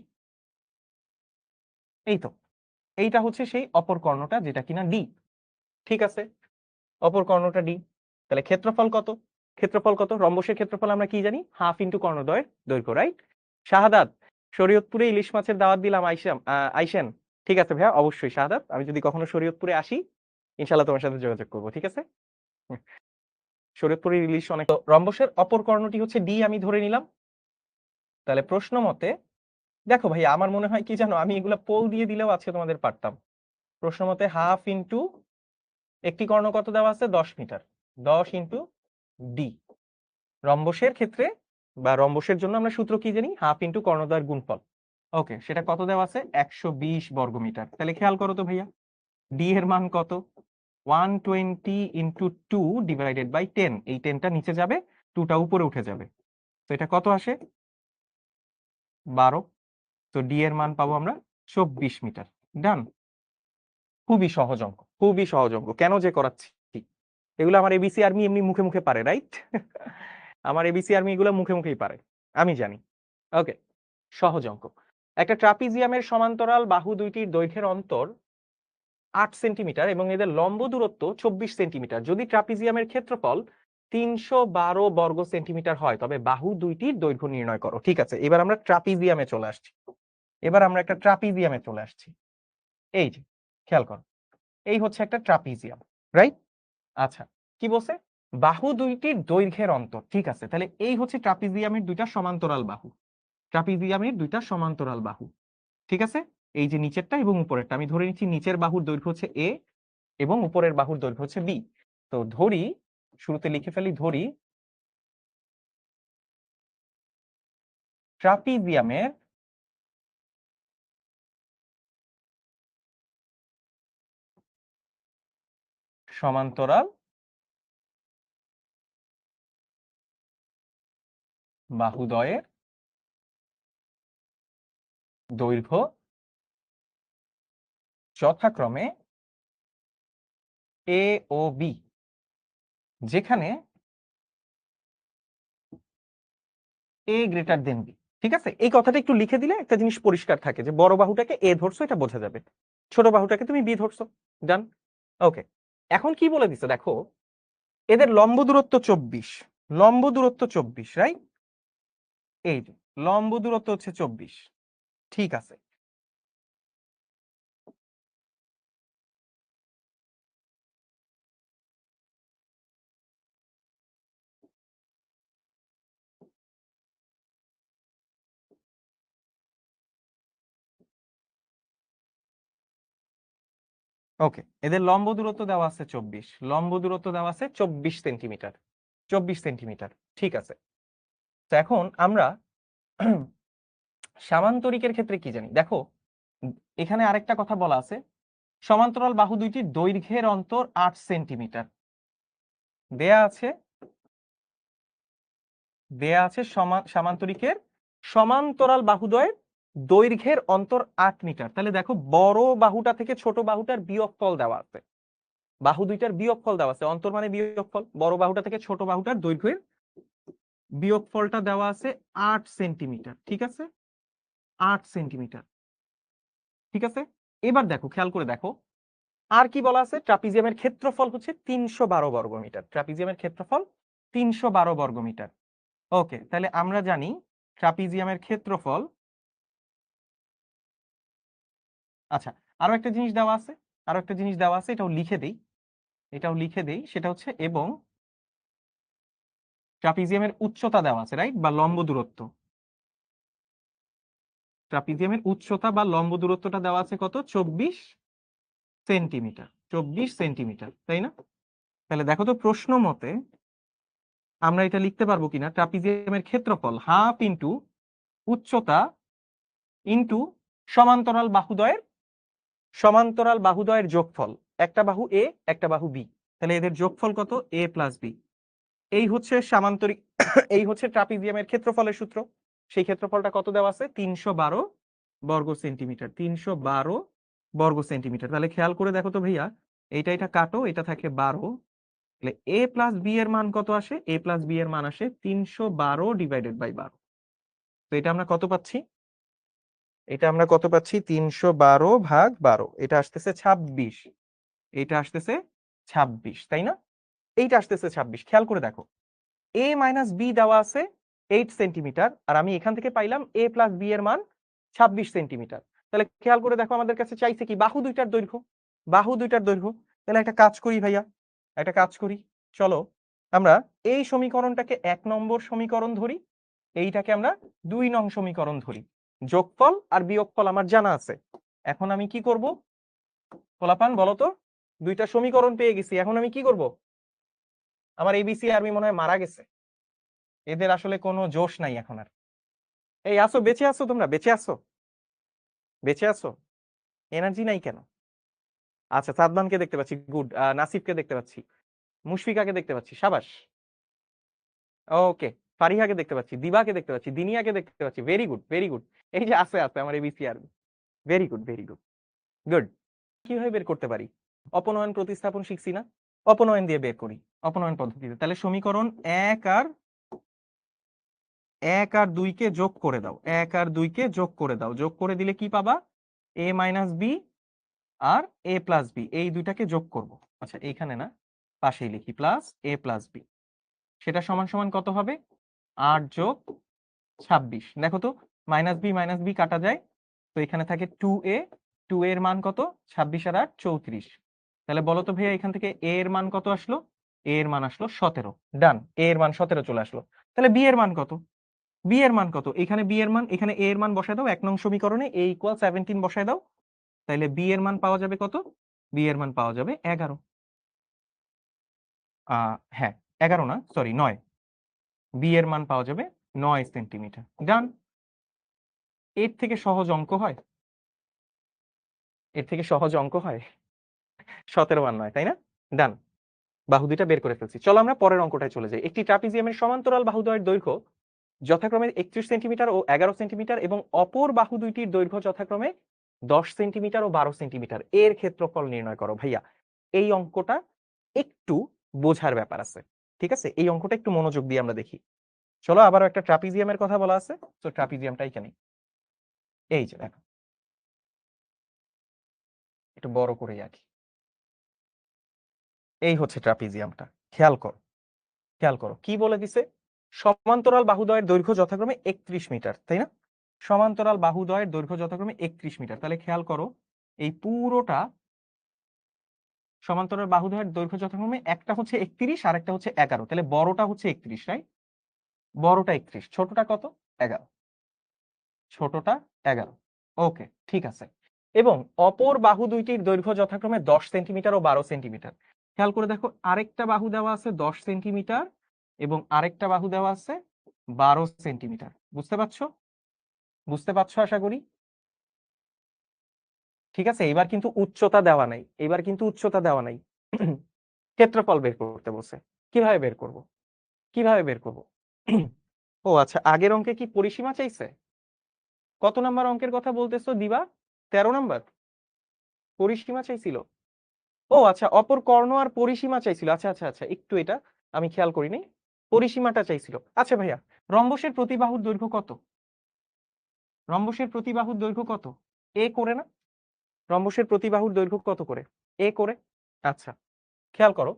এই তো, এইটা হচ্ছে সেই অপর কর্ণটা যেটা কিনা ডি। ঠিক আছে, অপর কর্ণটা ডি, তাহলে ক্ষেত্রফল কত, ক্ষেত্রফল কত, রম্বসের ক্ষেত্রফল আমরা কি জানি, হাফ ইন্টু কর্ণদ্বয়ের দৈর্ঘ্য, রাইট? শাহাদাত, শরীয়তপুরে ইলিশ মাছের দাওয়াত দিলাম, আইসেন। ঠিক আছে ভাইয়া, অবশ্যই শাহাদাত, আমি যদি কখনো শরীয়তপুরে আসি ইনশাল্লাহ তোমার সাথে যোগাযোগ করবো, ঠিক আছে? শরীয়তপুরের ইলিশ অনেক। রম্বসের অপর কর্ণটি হচ্ছে ডি, আমি ধরে নিলাম। তাহলে প্রশ্ন মতে দেখো ভাই, আমার মনে হয় কি জানো, আমি এগুলা পোল দিয়ে দিলেও আজকে তোমাদের পারতাম। প্রশ্ন মতে হাফ ইন্টু একটি কর্ণ কত দেওয়া আছে, 10 মিটার, 10 ইন্টু ডি। রম্বসের ক্ষেত্রে বা রম্বসের জন্য আমরা সূত্র কি জানি, হাফ ইন্টু কর্ণদ্বয়ের গুণফল। ওকে, সেটা কত দেওয়া আছে, 120 বর্গমিটার। তাহলে খেয়াল করো তো ভাইয়া, ডি এর মান কত, 120 ইন্টু 2 ডিভাইডেড বাই 10। এই 10টা নিচে যাবে, 2টা উপরে উঠে যাবে। তো এটা কত আসে, 12। তো ডি এর মান পাবো আমরা 24 মিটার। ডান। খুবই সহজ অঙ্ক, খুবই সহজ অঙ্ক। কেন যে করাচ্ছি, এগুলো আমার এবিসি আর্মি এমনি মুখে মুখে পারে, রাইট? আমার এবিসি আর্মি এগুলো মুখে মুখেই পারে, আমি জানি। ওকে, সহজ অঙ্ক। একটা ট্রাপিজিয়ামের সমান্তরাল বাহু দুইটির দৈর্ঘ্যের অন্তর 8 সেন্টিমিটার এবং এদের লম্ব দূরত্ব 24 সেন্টিমিটার। যদি ট্রাপিজিয়ামের ক্ষেত্রফল 312 বর্গ সেন্টিমিটার হয়, তবে বাহু দুইটির দৈর্ঘ্য নির্ণয় করো। ঠিক আছে, এবার আমরা ট্রাপিজিয়ামে চলে আসছি। এবার আমরা একটা ট্রাপিজিয়ামে চলে আসছি। এই যে খেয়াল করো, এই হচ্ছে একটা ট্রাপিজিয়াম, রাইট? আচ্ছা, কি বলছে, বাহু দুইটির দৈর্ঘ্যের অন্তর। ঠিক আছে, তাহলে এই হচ্ছে ট্রাপিজিয়ামের দুইটা সমান্তরাল বাহু। ট্রাপিজিয়ামের দুইটা সমান্তরাল বাহু, ঠিক আছে? এই যে নিচেরটা এবং উপরেরটা, আমি ধরে নিচ্ছি নিচের বাহুর দৈর্ঘ্য হচ্ছে এ এবং উপরের বাহুর দৈর্ঘ্য হচ্ছে বি। তো ধরি, শুরুতে লিখে ফেলি, ধরি ট্রাপিজিয়ামের সমান্তরাল বাহুদ্বয়ের দৈর্ঘ্য যথাক্রমে এ ও বি, যেখানে এ গ্রেটার দেন বি। ঠিক আছে, এই কথাটা একটু লিখে দিলে একটা জিনিস পরিষ্কার থাকে, যে বড় বাহুটাকে এ ধরছো, এটা বোঝা যাবে, ছোট বাহুটাকে তুমি বি ধরছো। ডান। ওকে, এখন কি বলে দিছে দেখো, এদের লম্ব দূরত্ব 24, লম্ব দূরত্ব 24, রাইট? এই যে লম্ব দূরত্ব হচ্ছে 24। ঠিক আছে, ওকে, এদের লম্ব দূরত্ব দেওয়া আছে 24, লম্ব দূরত্ব দেওয়া আছে 24 সেন্টিমিটার, 24 সেন্টিমিটার। ঠিক আছে, তো এখন আমরা সামান্তরিকের ক্ষেত্রে কি জানি দেখো, এখানে আরেকটা কথা বলা আছে, সমান্তরাল বাহু দুইটির দৈর্ঘ্যের অন্তর 8 সেন্টিমিটার দেয়া আছে, দেয়া আছে সামান্তরিকের সমান্তরাল বাহুদ্বয়ের দৈর্ঘ্যের অন্তর 8 মিটার। তাহলে দেখো, বড় বাহুটা থেকে ছোট বাহুটার বিয়োগফল দেওয়া আছে, বাহু দুইটার বিয়োগফল দেওয়া আছে, অন্তর মানে বিয়োগফল, বড় বাহুটা থেকে ছোট বাহুটার দৈর্ঘ্যের বিয়োগফলটা দেওয়া আছে 8 সেন্টিমিটার। ঠিক আছে, 8 সেন্টিমিটার। ঠিক আছে, এবার দেখো, খেয়াল করে দেখো, আর কি বলা আছে, ট্রাপিজিয়ামের ক্ষেত্রফল হচ্ছে 312 বর্গমিটার, ট্রাপিজিয়ামের ক্ষেত্রফল 312 বর্গমিটার। ওকে, তাহলে আমরা জানি ট্রাপিজিয়ামের ক্ষেত্রফল, আচ্ছা, আরো একটা জিনিস দেওয়া আছে, আরো একটা জিনিস দেওয়া আছে, এটাও লিখে দেই, এটাও লিখে দেই, সেটা হচ্ছে এবং ট্রাপিজিয়ামের উচ্চতা দেওয়া আছে, রাইট, বা লম্ব দূরত্ব। ট্রাপিজিয়ামের উচ্চতা বা লম্ব দূরত্বটা দেওয়া আছে কত, 24 সেন্টিমিটার, 24 সেন্টিমিটার, তাই না? তাহলে দেখো তো প্রশ্ন মতে আমরা এটা লিখতে পারবো কিনা, ট্রাপিজিয়ামের ক্ষেত্রফল হাফ ইন্টু উচ্চতা ইন্টু সমান্তরাল বাহুদ্বয়ের, সমান্তরাল বাহুদ্বয়ের যোগফল, একটা বাহু এ একটা বাহু বি, তাহলে এদের যোগফল কত, এ প্লাস বি। এই হচ্ছে সামান্তরিক এই হচ্ছে ট্রাপিজিয়ামের ক্ষেত্রফলের সূত্র। সেই ক্ষেত্রফলটা কত দেওয়া আছে, 312 বর্গ সেন্টিমিটার, 312 বর্গ সেন্টিমিটার। তাহলে খেয়াল করে দেখো তো ভাইয়া, এটা কাটো, এটা থাকে 12, তাহলে এ প্লাস বি এর মান কত আসে, এ প্লাস বি এর মান আসে 312 ডিভাইডেড বাই 12। তো এটা আমরা কত পাচ্ছি, এটা আমরা কত পাচ্ছি, 312 ভাগ 12, এটা আসতেছে 26, এটা আসতেছে 26, তাই না? এইটা আসতেছে 26। খেয়াল করে দেখো, এ মাইনাস বি দেওয়া আছে 8 সেন্টিমিটার, আর আমি এখান থেকে পাইলাম এ প্লাস বি এর মান 26 সেন্টিমিটার। তাহলে খেয়াল করে দেখো, আমাদের কাছে চাইছে কি, বাহু দুইটার দৈর্ঘ্য, বাহু দুইটার দৈর্ঘ্য। তাহলে একটা কাজ করি ভাইয়া, একটা কাজ করি, চলো আমরা এই সমীকরণটাকে 1 নম্বর সমীকরণ ধরি, এইটাকে আমরা 2 নং সমীকরণ ধরি। যোগফল আর বিয়োগফল আমার জানা আছে। এখন আমি কি করব পোলাপান বলো তো, দুইটা সমীকরণ পেয়ে গেছি, এখন আমি কি করব? আমার এবিসি আর্মি মনে হয় মারা গেছে, এদের আসলে কোনো জোশ নাই এখন আর। এই আসো, বেঁচে আসো, তোমরা বেঁচে আসো, বেঁচে আসো, এনার্জি নাই কেন? আচ্ছা, সাদমানকে দেখতে পাচ্ছি, গুড। নাসিফকে দেখতে পাচ্ছি, মুশফিকাকে দেখতে পাচ্ছি, সাবাস। ওকে, ফারিহাকে দেখতে পাচ্ছি, দিবাকে দেখতে পাচ্ছি, দিনিয়াকে দেখতে পাচ্ছি, ভেরি গুড, ভেরি গুড। এই যে আছে আছে আমার ABC army, very good, very good, good. কিভাবে বের করতে পারি? অপনয়ন প্রতিস্থাপন শিখছি না, অপনয়ন দিয়ে বের করি, অপনয়ন পদ্ধতিতে। তাহলে সমীকরণ 1 আর 2 কে যোগ করে দাও, 1 আর 2 কে যোগ করে দাও, যোগ করে দিলে কি পাবা? a মাইনাস বি আর a প্লাস বি, এই দুইটাকে যোগ করব। আচ্ছা, এইখানে না, পাশেই লিখি, প্লাস a প্লাস বি, সেটা সমান সমান কত হবে? 8 যোগ 26। দেখো তো, মাইনাস বি কাটা যায়, তো এখানে থাকে 2a, 2a এর মান কত? 26 আর 8 34। তাহলে বলো তো ভাইয়া, এখান থেকে a এর মান কত আসলো? a এর মান আসলো 17। ডান, a এর মান 17 চলে আসলো। তাহলে b এর মান কত? b এর মান কত? এখানে b এর মান, এখানে a এর মান বসায় দাও, 1 নং সমীকরণে a ইকুয়াল 17 বসায় দাও, তাহলে b এর মান পাওয়া যাবে কত? b এর মান পাওয়া যাবে 11। হ্যাঁ, 11 না, সরি 9। b এর মান পাওয়া যাবে 9 সেন্টিমিটার। ডান। এর থেকে সহজ অঙ্ক হয়? এর থেকে সহজ অঙ্ক হয়? 17 আর 9, তাই না? ডান, বাহু দুইটা বের করে ফেলছি। চলো আমরা পরের অঙ্কটায় চলে যাই। একটি ট্রাপিজিয়ামের সমান্তরাল বাহুদ্বয়ের দৈর্ঘ্য যথাক্রমে 31 সেন্টিমিটার ও 11 সেন্টিমিটার এবং অপর বাহু দুইটির দৈর্ঘ্য যথাক্রমে 10 সেন্টিমিটার ও 12 সেন্টিমিটার, এর ক্ষেত্রফল নির্ণয় করো। ভাইয়া, এই অঙ্কটা একটু বোঝার ব্যাপার আছে, ঠিক আছে? এই অঙ্কটা একটু মনোযোগ দিয়ে আমরা দেখি। চলো, আবারও একটা ট্রাপিজিয়ামের কথা বলা আছে, তো ট্রাপিজিয়ামটা এখানে, এই যে দেখো, একটু বড় করে আঁকি। এই হচ্ছে ট্রাপিজিয়ামটা, খেয়াল করো, খেয়াল করো কি বলে দিছে। সমান্তরাল বাহুদ্বয়ের দৈর্ঘ্য যথাক্রমে 31 মিটার, তাই না? সমান্তরাল বাহুদ্বয়ের দৈর্ঘ্য যথাক্রমে 31 মিটার। তাহলে খেয়াল করো, এই পুরোটা সমান্তরাল বাহুদ্বয়ের দৈর্ঘ্য যথাক্রমে, একটা হচ্ছে 31 আর একটা হচ্ছে 11। তাহলে বড়টা হচ্ছে 31, রাইট? বড়টা 31, ছোটটা কত? 11। ছোটটা 11। ওকে, ঠিক আছে। এবং অপর বাহু দুইটির দৈর্ঘ্য যথাক্রমে 10 সেন্টিমিটার ও 12 সেন্টিমিটার। খেয়াল করে দেখো, আরেকটা বাহু দেওয়া আছে 10 সেন্টিমিটার এবং আরেকটা বাহু দেওয়া আছে 12 সেন্টিমিটার। বুঝতে পারছো? বুঝতে পারছো আশা করি। ঠিক আছে, এবার কিন্তু উচ্চতা দেওয়া নাই, এবার কিন্তু উচ্চতা দেওয়া নাই। ক্ষেত্রফল বের করতে বলছে। কিভাবে বের করব? কিভাবে বের করব? ও আচ্ছা, আগের অঙ্কে কি পরিসীমা চাইছে? কত নাম্বার অঙ্কের কথা বলতেছো দিবা? 13 নাম্বার পরিসীমা চাইছিল। ও আচ্ছা, অপর কর্ণ আর পরিসীমা চাইছিল। আচ্ছা আচ্ছা আচ্ছা, একটু এটা আমি খেয়াল করিনি, পরিসীমাটা চাইছিল। আচ্ছা ভাইয়া, রম্বসের প্রতি বাহুর দৈর্ঘ্য কত? রম্বসের প্রতি বাহুর দৈর্ঘ্য কত? এ করে না? রম্বসের প্রতি বাহুর দৈর্ঘ্য কত করে? এ করে। আচ্ছা, খেয়াল করো,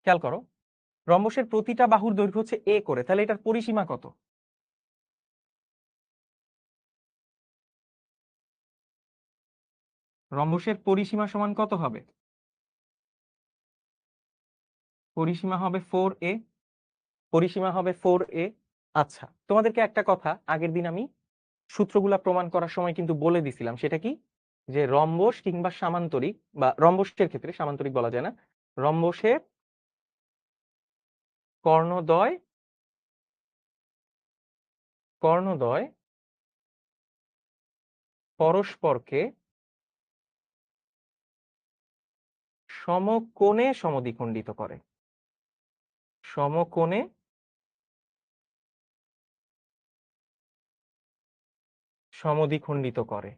খেয়াল করো, রম্বসের প্রতিটা বাহুর দৈর্ঘ্য হচ্ছে এ করে, তাহলে এটার পরিসীমা কত? রম্বসের পরিসীমা সমান কত হবে? পরিসীমা হবে 4a। পরিসীমা হবে 4a। আচ্ছা, তোমাদেরকে একটা কথা আগের দিন আমি সূত্রগুলা প্রমাণ করার সময় কিন্তু বলে দিছিলাম, সেটা কি? যে রম্বস কিংবা সামান্তরিক, বা রম্বসের ক্ষেত্রে সামান্তরিক বলা যায় না, রম্বসের কর্ণদ্বয়, কর্ণদ্বয় পরস্পরকে সমকোণে সমদ্বিখণ্ডিত করে। সমকোণে সমদ্বিখণ্ডিত করে।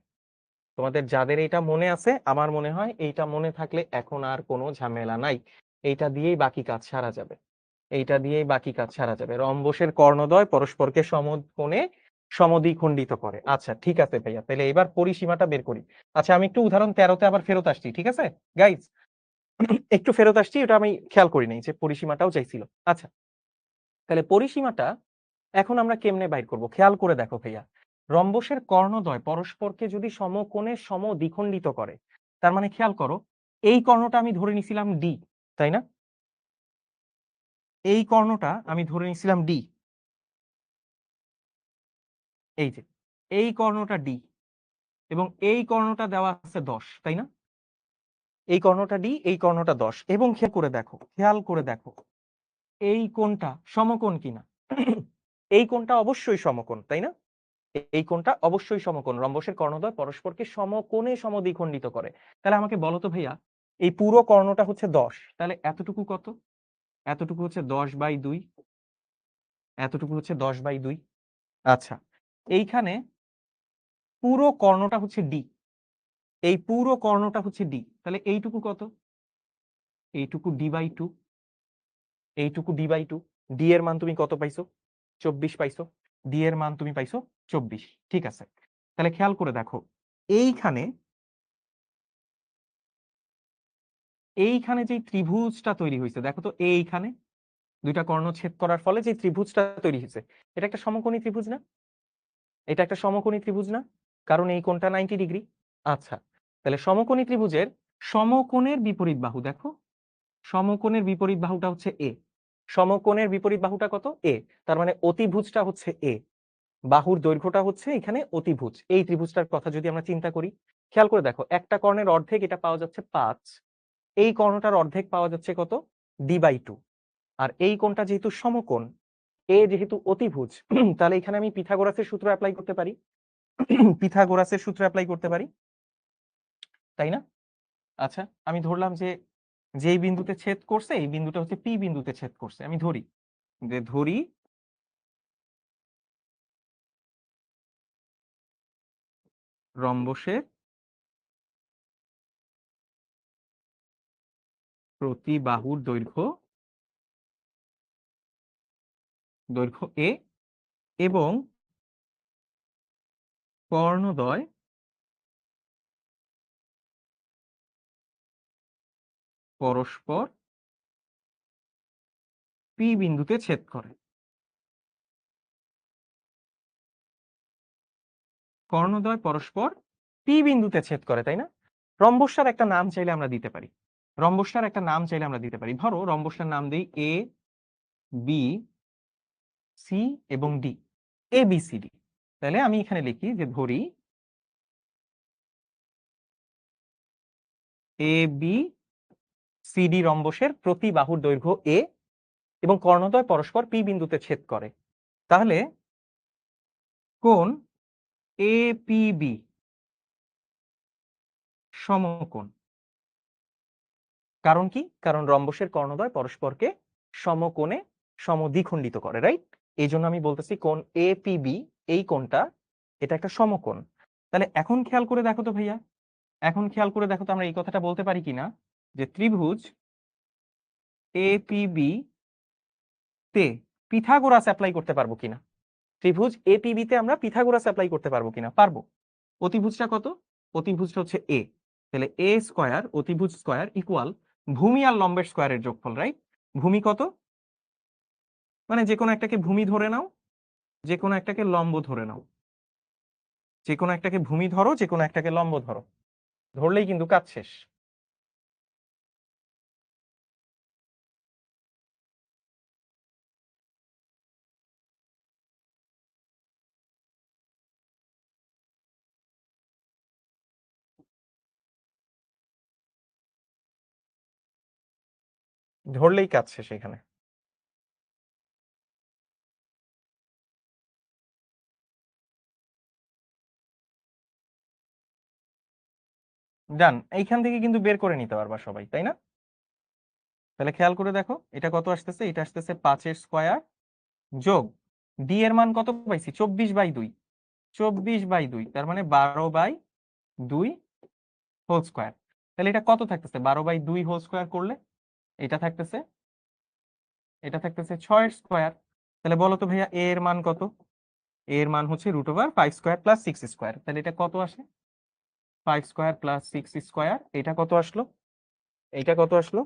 তোমাদের যাদের এটা মনে আছে, আমার মনে হয় এইটা মনে থাকলে এখন আর কোনো ঝামেলা নাই, এইটা দিয়েই বাকি কাজ সারা যাবে, এইটা দিয়েই বাকি কাজ সারা যাবে। রম্বসের কর্ণদ্বয় পরস্পরকে সমকোণে সমদ্বিখণ্ডিত করে। আচ্ছা ঠিক আছে ভাইয়া, তাহলে এবার পরিসীমাটা বের করি। আচ্ছা, আমি একটু উদাহরণ 13তে আবার ফেরত আসছি, ঠিক আছে গাইজ? একটু ফেরত আসছি, ওটা আমি খেয়াল করি নাই যে পরিসীমাটাও চাইছিল। আচ্ছা, তাহলে পরিসীমাটা এখন আমরা কেমনে বাইর করব? খেয়াল করে দেখো ভাইয়া, রম্বসের কর্ণদ্বয় পরস্পরকে যদি সমকোণে সমদ্বিখণ্ডিত করে, তার মানে খেয়াল করো, এই কর্ণটা আমি ধরে নিছিলাম ডি, তাই না? এই কর্ণটা আমি ধরে নিছিলাম ডি, এই যে এই কর্ণটা ডি, এবং এই কর্ণটা দেওয়া আছে 10, তাই না? এই কর্ণটা ডি, এই কর্ণটা 10, এবং খেয়াল করে দেখো এই কোণটা সমকোণ কিনা। এই কোণটা অবশ্যই সমকোণ, তাই না? এই কোণটা অবশ্যই সমকোণ। রম্বসের কর্ণদ্বয় পরস্পরকে সমকোণে সমদ্বিখণ্ডিত করে। তাহলে আমাকে বলো তো ভাইয়া, এই পুরো কর্ণটা হচ্ছে 10, তাহলে এতটুকু কত? এতটুকু হচ্ছে 10/2, এতটুকু হচ্ছে 10/2। আচ্ছা, এইখানে পুরো কর্ণটা হচ্ছে ডি, এই পুরো কর্ণটা হচ্ছে ডি, তাহলে এইটুকু কত? এইটুকু d/2, এইটুকু d/2। ডি এর মান তুমি কত পাইছো? 24 পাইছো। ডি এর মান তুমি পাইছো 24, ঠিক আছে। তাহলে খেয়াল করে দেখো, এইখানে এইখানে যে ত্রিভুজটা তৈরি হয়েছে, দেখো তো, এইখানে দুইটা কর্ণ ছেদ করার ফলে যে ত্রিভুজটা তৈরি হয়েছে, এটা একটা সমকোণী ত্রিভুজ না? এটা একটা সমকোণী ত্রিভুজ না? কারণ এই কোণটা 90°। আচ্ছা, তাহলে সমকোণী ত্রিভুজের সমকোণের বিপরীত বাহু দেখো, সমকোণের বিপরীত বাহুটা হচ্ছে এ। সমকোণের বিপরীত বাহুটা কত? এ। তার মানে অতিভুজটা হচ্ছে এ, বাহুর দৈর্ঘ্যটা হচ্ছে এখানে অতিভুজ। এই ত্রিভুজটার কথা যদি আমরা চিন্তা করি, খেয়াল করে দেখো, একটা কর্ণের অর্ধেক, এটা পাওয়া যাচ্ছে 5, এই কর্ণটার অর্ধেক পাওয়া যাচ্ছে কত? d/2। আর এই কোণটা যেহেতু সমকোণ, এ যেহেতু অতিভুজ, তাহলে এখানে আমি পিথাগোরাসের সূত্র অ্যাপ্লাই করতে পারি। পিথাগোরাসের সূত্র অ্যাপ্লাই করতে পারি, তাই না? আচ্ছা, আমি ধরলাম যে যেই বিন্দুতে ছেদ করছে, এই বিন্দুটা হচ্ছে পি বিন্দুতে ছেদ করছে। আমি ধরি রম্বসের প্রতি বাহুর দৈর্ঘ্য এ, এবং কর্ণদ্বয় পরস্পর পি বিন্দুতে ছেদ করে। কর্ণদ্বয় পরস্পর পি বিন্দুতে ছেদ করে, তাই না? রম্বসটার একটা নাম চাইলে আমরা দিতে পারি, রম্বসটার একটা নাম চাইলে আমরা দিতে পারি। ধরো রম্বসটার নাম দেই এ, বি, সি এবং D, A B C D. তাহলে আমি এখানে লিখি যে ধরি এ বি সি ডি রম্বসের প্রতি বাহুর দৈর্ঘ্য এ, এবং কর্ণদ্বয় পরস্পর পি বিন্দুতে ছেদ করে। তাহলে কোণ এ পি বি সমকোণ। কারণ কি? কারণ রম্বসের কর্ণদ্বয় পরস্পরকে সমকোণে সমদ্বিখণ্ডিত করে, রাইট? এই জন্য আমি বলতেছি কোণ এ পি বি, এই কোণটা, এটা একটা সমকোণ। তাহলে এখন খেয়াল করে দেখো তো ভাইয়া, এখন খেয়াল করে দেখো তো আমরা এই কথাটা বলতে পারি কিনা যে ত্রিভুজ এ পি বি তে পিথাগোরাস অ্যাপ্লাই করতে পারবো কিনা? ত্রিভুজ এপিবি তে আমরা পিথাগোরাস অ্যাপ্লাই করতে পারবো কিনা? পারবো। অতিভুজটা কত? অতিভুজটা হচ্ছে এ, তাহলে এ স্কয়ার অতিভুজ স্কয়ার ইকুয়াল ভূমি আর লম্বের স্কয়ারের যোগফল, রাইট? ভূমি কত? মানে যে কোনো একটাকে ভূমি ধরে নাও, যে কোনো একটাকে লম্ব ধরে নাও, যে কোনো একটাকে ভূমি ধরো, যে কোনো একটাকে লম্ব ধরো, ধরলেই কিন্তু কাজ শেষ। ধরলেই কাজ শেষ এখানে। ডান, এইখান থেকে কিন্তু বের করে নিতে পারবা সবাই, তাই না? তাহলে খেয়াল করে দেখো, এটা কত আসতেছে? এটা আসতেছে 5 স্কয়ার যোগ ডি এর মান কত পাইছি? 24/2। 24/2, তার মানে 12/2 হোল স্কয়ার। তাহলে এটা কত থাকতেছে? 12/2 হোল স্কয়ার করলে এটা থাকতেছে, এটা থাকতেছে 6 স্কয়ার। তাহলে বলো তো ভাইয়া, এ এর মান কত? এ এর মান হচ্ছে √5 স্কয়ার প্লাস 6 স্কয়ার। তাহলে এটা কত আসে? 5 স্কয়ার প্লাস 6 স্কয়ার। এটা কত আসলো? এইটা কত আসলো?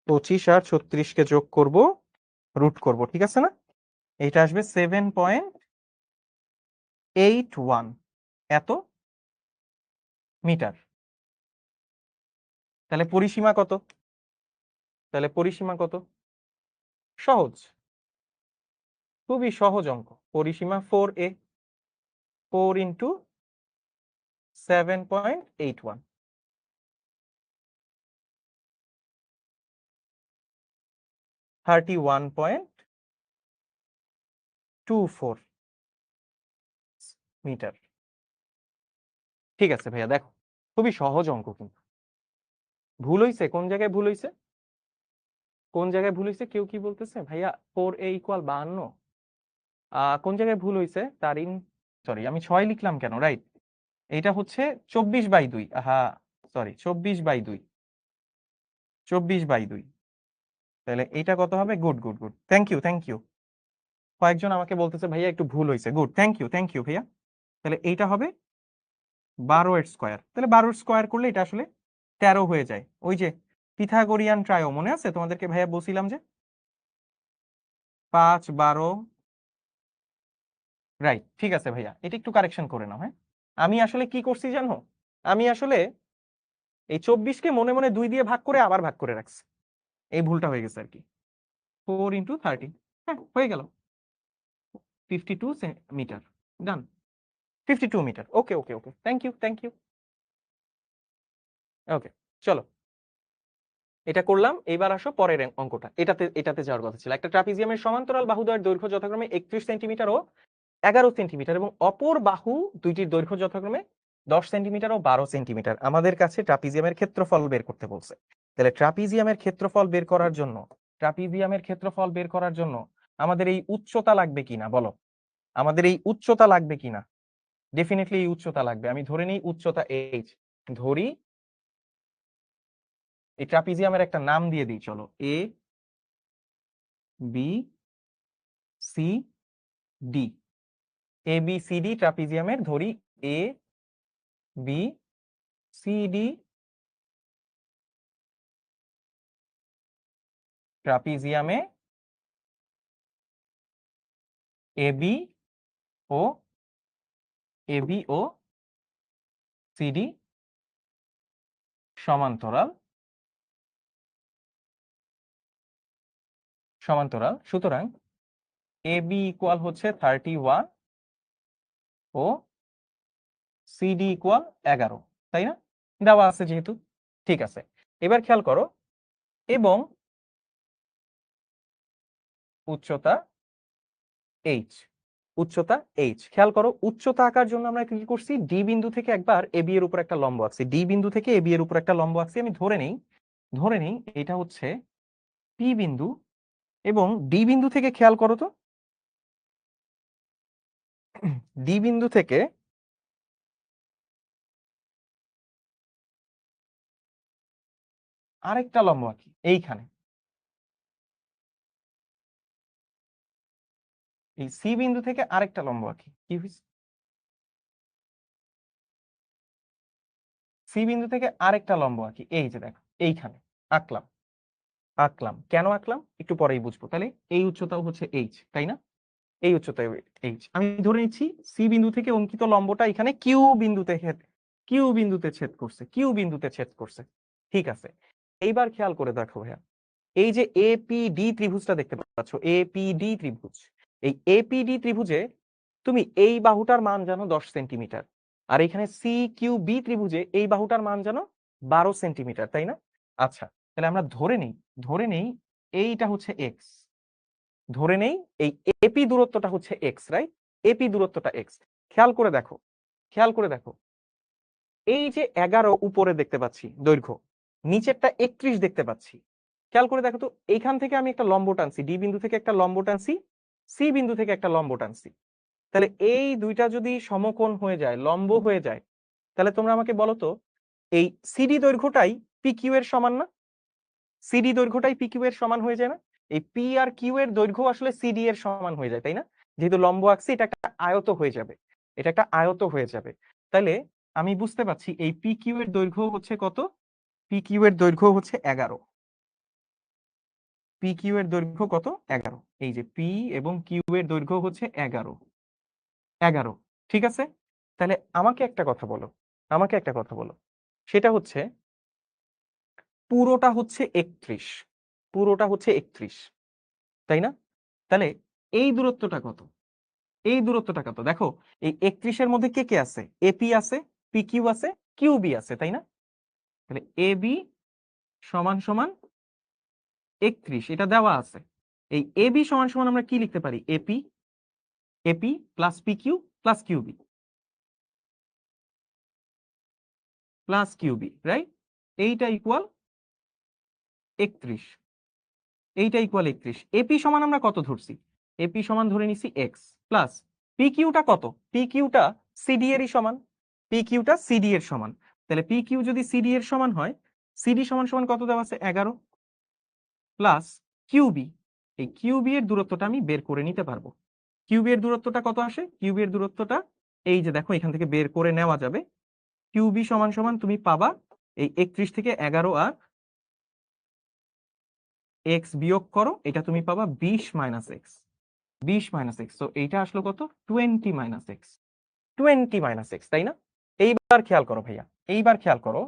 25 আর 36 কে যোগ করব, রুট করব, ঠিক আছে না? এটা আসবে 7.81 এত মিটার। তাহলে পরিসীমা কত? তাহলে পরিসীমা কত? সহজ, খুবই সহজ অঙ্ক। পরিসীমা 4a, 4 ইন্টু 7.81, 31.24 মিটার। ঠিক আছে ভাইয়া, দেখো খুবই সহজ অঙ্ক, কিন্তু ভুল হইছে কোন জায়গায়? ভুল হইছে কোন জায়গায়? ভুল হইছে কেউ কি বলতেছে ভাইয়া 4a = 52? কোন জায়গায় ভুল হইছে? তারিন, সরি আমি 6 লিখলাম কেন? রাইট, এটা হচ্ছে 24/2। হ্যাঁ সরি, 24/2, 24/2। তাহলে এটা কত হবে? Good good good, thank you thank you. কয়েকজন আমাকে বলতেছে ভাইয়া একটু ভুল হয়েছে। গুড, থ্যাংক ইউ ভাইয়া। তাহলে এইটা হবে 12 স্কোয়ার। তাহলে 12 স্কোয়ার করলে এটা আসলে 13 হয়ে যায়। ওই যে পিথাগোরিয়ান ট্রায়ো মনে আছে তোমাদেরকে ভাইয়া বলছিলাম যে 5 12, রাইট। ঠিক আছে ভাইয়া, এটা একটু কারেকশন করে নাও। হ্যাঁ, আমি আসলে কি করছি জানো? আমি আসলে এই 24কে মনে মনে 2 দিয়ে ভাগ করে আবার ভাগ করে রাখছি, এই ভুলটা হয়ে গেছে আর কি। 4 ইন্টু 30, হ্যাঁ হয়ে গেল 52 metre. Done, 52 metre. Okay okay okay, thank you thank you. Okay, চলো এটা করলাম। এইবার আসো পরের অঙ্কটা। এটাতে যাওয়ার কথা ছিল। একটা ট্রাপিজিয়ামের সমান্তরাল বাহুদ্বয়ের দৈর্ঘ্য যথাক্রমে 31 সেন্টিমিটার ও 11 সেন্টিমিটার এবং অপর বাহু দুইটির দৈর্ঘ্য যথাক্রমে 10 সেন্টিমিটার ও 12 সেন্টিমিটার। আমাদের কাছে ট্রাপিজিয়ামের ক্ষেত্রফল বের করতে বলছে। তাহলে ট্রাপিজিয়ামের ক্ষেত্রফল বের করার জন্য, ট্রাপিজিয়ামের ক্ষেত্রফল বের করার জন্য আমাদের এই উচ্চতা লাগবে কিনা বলো? আমাদের এই উচ্চতা লাগবে কিনা? ডেফিনেটলি এই উচ্চতা লাগবে। আমি ধরে নিই উচ্চতা h, ধরি এই ট্রাপিজিয়ামের একটা নাম দিয়ে দিই, চলো A B C D. A B C D ট্রাপিজিয়ামের ধরি A B C D ট্রাপিজিয়ামে A B O CD সমান্তরাল, সমান্তরাল। সুতরাং এ বি ইকুয়াল হচ্ছে 31 ও সিডি ইকুয়াল 11, তাই না? দেওয়া আছে যেহেতু। ঠিক আছে, এবার খেয়াল করো, এবং উচ্চতা এইচ, উচ্চতা এইচ। খেয়াল করো, উচ্চতা আঁকার জন্য আমরা কি করছি? ডি বিন্দু থেকে একবার এ বি এর উপর একটা লম্ব আঁকছি। ডি বিন্দু থেকে এ বি এর উপর একটা লম্ব আঁকছি। আমি ধরে নেই এটা হচ্ছে পি বিন্দু, এবং ডি বিন্দু থেকে খেয়াল করো তো, ডি বিন্দু থেকে আরেকটা লম্ব আঁকি এইখানে। এই সি বিন্দু থেকে আরেকটা লম্ব আঁকি। কি হয়েছে? সি বিন্দু থেকে আরেকটা লম্ব আঁকি, এই যে দেখো এইখানে আঁকলাম। কেন আঁকলাম একটু পরেই বুঝবো। তাহলে এই উচ্চতাও হচ্ছে এইচ, তাই না? এই উচ্চতা এইচ। আমি ধরে নিচ্ছি সি বিন্দু থেকে অঙ্কিত লম্বটা এখানে কিউ বিন্দুতে ছেদ করছে, কিউ বিন্দুতে ছেদ করছে। ঠিক আছে, এইবার খেয়াল করে দেখো ভাইয়া, এই যে এপিডি ত্রিভুজটা দেখতে পাচ্ছ, এপিডি ত্রিভুজ, এই এপিডি ত্রিভুজে তুমি এই বাহুটার মান জানো 10 সেন্টিমিটার, আর এখানে সি কিউ বি ত্রিভুজে এই বাহুটার মান জানো 12 সেন্টিমিটার, তাই না? আচ্ছা, তাহলে আমরা ধরে নেই এইটা হচ্ছে এক্স। ধরে নেই এই এপি দূরত্বটা হচ্ছে এক্স, রাইট? এপি দূরত্বটা এক্স। খেয়াল করে দেখো, খেয়াল করে দেখো, এই যে 11 উপরে দেখতে পাচ্ছি দৈর্ঘ্য, নিচেরটা 31 দেখতে পাচ্ছি। খেয়াল করে দেখো তো, এইখান থেকে আমি একটা লম্ব টানছি, ডি বিন্দু থেকে একটা লম্ব টানছি, সি বিন্দু থেকে একটা লম্ব টানছি। তাহলে এই দুইটা যদি সমকোণ হয়ে যায়, লম্ব হয়ে যায়, তাহলে তোমরা আমাকে বলো তো, এই সিডি দৈর্ঘ্যটাই পি কিউ এর সমান না? সিডি দৈর্ঘ্যটাই পি কিউ এর সমান হয়ে যায় না? এই পি আর কিউ এর দৈর্ঘ্য আসলে সিডি এর সমান হয়ে যায়, তাই না? যেহেতু লম্ব আঁকছি, এটা একটা আয়ত হয়ে যাবে, এটা একটা আয়ত হয়ে যাবে। তাহলে আমি বুঝতে পারছি এই পি কিউ এর দৈর্ঘ্য হচ্ছে কত? পি কিউ এর দৈর্ঘ্য হচ্ছে 11। পি কিউ এর দৈর্ঘ্য কত? 11। এই যে পি এবং কিউ এর দৈর্ঘ্য হচ্ছে 11, 11। ঠিক আছে, তাহলে আমাকে একটা কথা বলো, সেটা হচ্ছে পুরোটা হচ্ছে 31, পুরোটা হচ্ছে 31, তাই না? তাহলে এই দূরত্বটা কত? এই দূরত্বটা কত? দেখো এই 31-এর মধ্যে কে কে আছে? এপি আছে, পিকিউ আছে, কিউবি আছে, তাই না? তাহলে এবি সমান সমান 31, এটা দেওয়া আছে। এই এবি সমান সমান আমরা কি লিখতে পারি? AP, AP plus PQ plus QB, plus QB, right? এইটা ইকুয়াল 31, এইটা ইকুয়াল 31। এপি সমান আমরা কত ধরছি? এপি সমান ধরে নিছি এক্স, প্লাস পিকিউটা কত? পিকিউটা সিডি এরই সমান, পিকিউটা সিডি এর সমান। তাহলে পিকিউ যদি সিডি এর সমান হয়, সিডি সমান সমান কত দেওয়া আছে? 11, প্লাস কিউবি, এই কিউবি এর দূরত্বটা আমি বের করে নিতে পারবো। কিউবি এর দূরত্বটা কত আসে? কিউবি এর দূরত্বটা এই যে দেখো এখান থেকে বের করে নেওয়া যাবে। কিউবি সমান সমান তুমি পাবা এই 31 থেকে 11 আর এক্স বিয়োগ করো, এটা তুমি পাবা 20 মাইনাস এক্স, 20 মাইনাস এক্স। তো এইটা আসলো কত? 20 মাইনাস এক্স, 20 মাইনাস এক্স, তাই না? এইবার খেয়াল করো ভাইয়া, এইবার খেয়াল করো,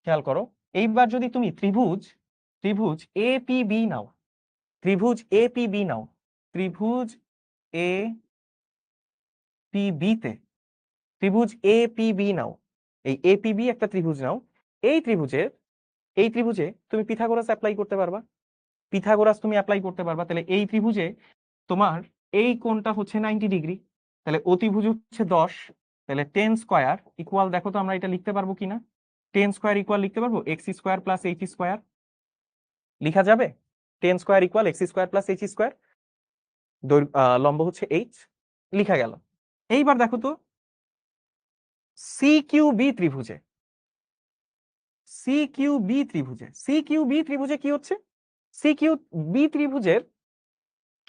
খেয়াল করো। এইবার যদি তুমি ত্রিভুজ, ত্রিভুজ এপিবি নাও, ত্রিভুজ এপিবি নাও, ত্রিভুজ এ পিবি তে, ত্রিভুজ এপিবি নাও, এই এপিবি একটা ত্রিভুজ নাও। এই ত্রিভুজের, এই ত্রিভুজে তুমি পিথাগোরাস অ্যাপ্লাই করতে পারবা, পিথাগোরাস তুমি অ্যাপ্লাই করতে পারবা। তাহলে এই ত্রিভুজে তোমার এই কোণটা হচ্ছে 90 ডিগ্রি, তাহলে অতিভুজ হচ্ছে 10, তাহলে 10 স্কয়ার ইকুয়াল, দেখো তো আমরা এটা লিখতে পারবো কিনা? 10 স্কয়ার ইকুয়াল লিখতে পারবো X square plus H square, লিখা যাবে? 10 square equal X square plus H square, লম্ব হচ্ছে এইচ, লিখা গেল। এইবার দেখো তো সি কিউ বি ত্রিভুজে, সি কিউ বি ত্রিভুজে, সি কিউ বি ত্রিভুজে কি হচ্ছে? সি কিউ বি ত্রিভুজের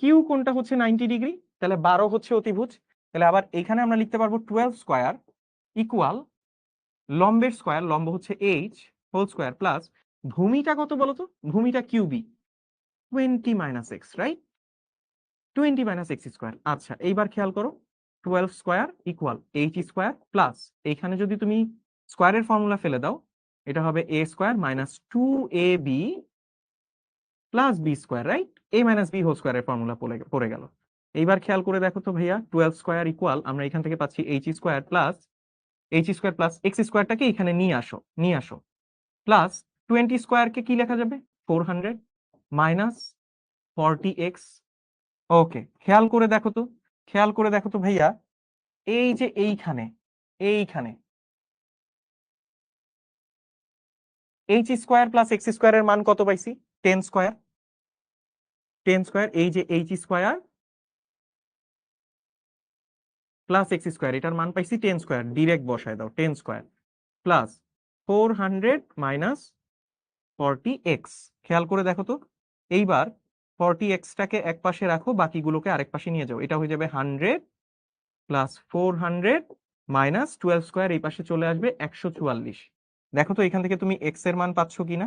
কিউ কোণটা হচ্ছে 90 ডিগ্রি, তাহলে 12 হচ্ছে অতিভুজ। তাহলে আবার এখানে আমরা লিখতে পারবো 12 স্কয়ার ইকুয়াল লম্বের স্কয়ার, লম্ব হচ্ছে এইচ হোল স্কয়ার, প্লাস ভূমিটা কত বলতো? ভূমিটা QB, 20 minus X, right? 20 minus X square. আচ্ছা এইবার খেয়াল করো, 12 square equal H square, plus এইখানে যদি তুমি স্কয়ারের ফর্মুলা ফেলে দাও, এটা হবে A square minus 2ab plus B square, right? A minus B whole স্কয়ারের ফর্মুলা পড়ে গেল। এইবার খেয়াল করে দেখো তো ভাইয়া, 12 স্কয়ার ইকুয়াল আমরা এখান থেকে পাচ্ছি H square plus H square plus X স্কয়ারটাকে এখানে নিয়ে আসো, নিয়ে আসো, প্লাস 20 স্কয়ারকে কি লেখা যাবে? 400 মাইনাস 40x। ওকে, খেয়াল করে দেখো তো, খেয়াল করে দেখো তো ভাইয়া, এই যে এইখানে, এইখানে এইচ স্কয়ার প্লাস এক্স স্কয়ারের মান কত পাইছি? 10 স্কয়ার, 10 স্কয়ার, এই যে H square plus x square, এটার মান পাইছি 10 স্কয়ার, ডিরেক্ট বসায় দাও 10 স্কয়ার প্লাস 400 মাইনাস 40x। খেয়াল করে দেখো তো, এইবার 40x টাকে এক পাশে রাখো, বাকিগুলোকে আরেক পাশে নিয়ে যাও, এটা হয়ে যাবে 100 প্লাস 400 মাইনাস 12 স্কয়ার, এই পাশে চলে আসবে 144। দেখো তো এখান থেকে তুমি x এর মান পাচ্ছ কিনা,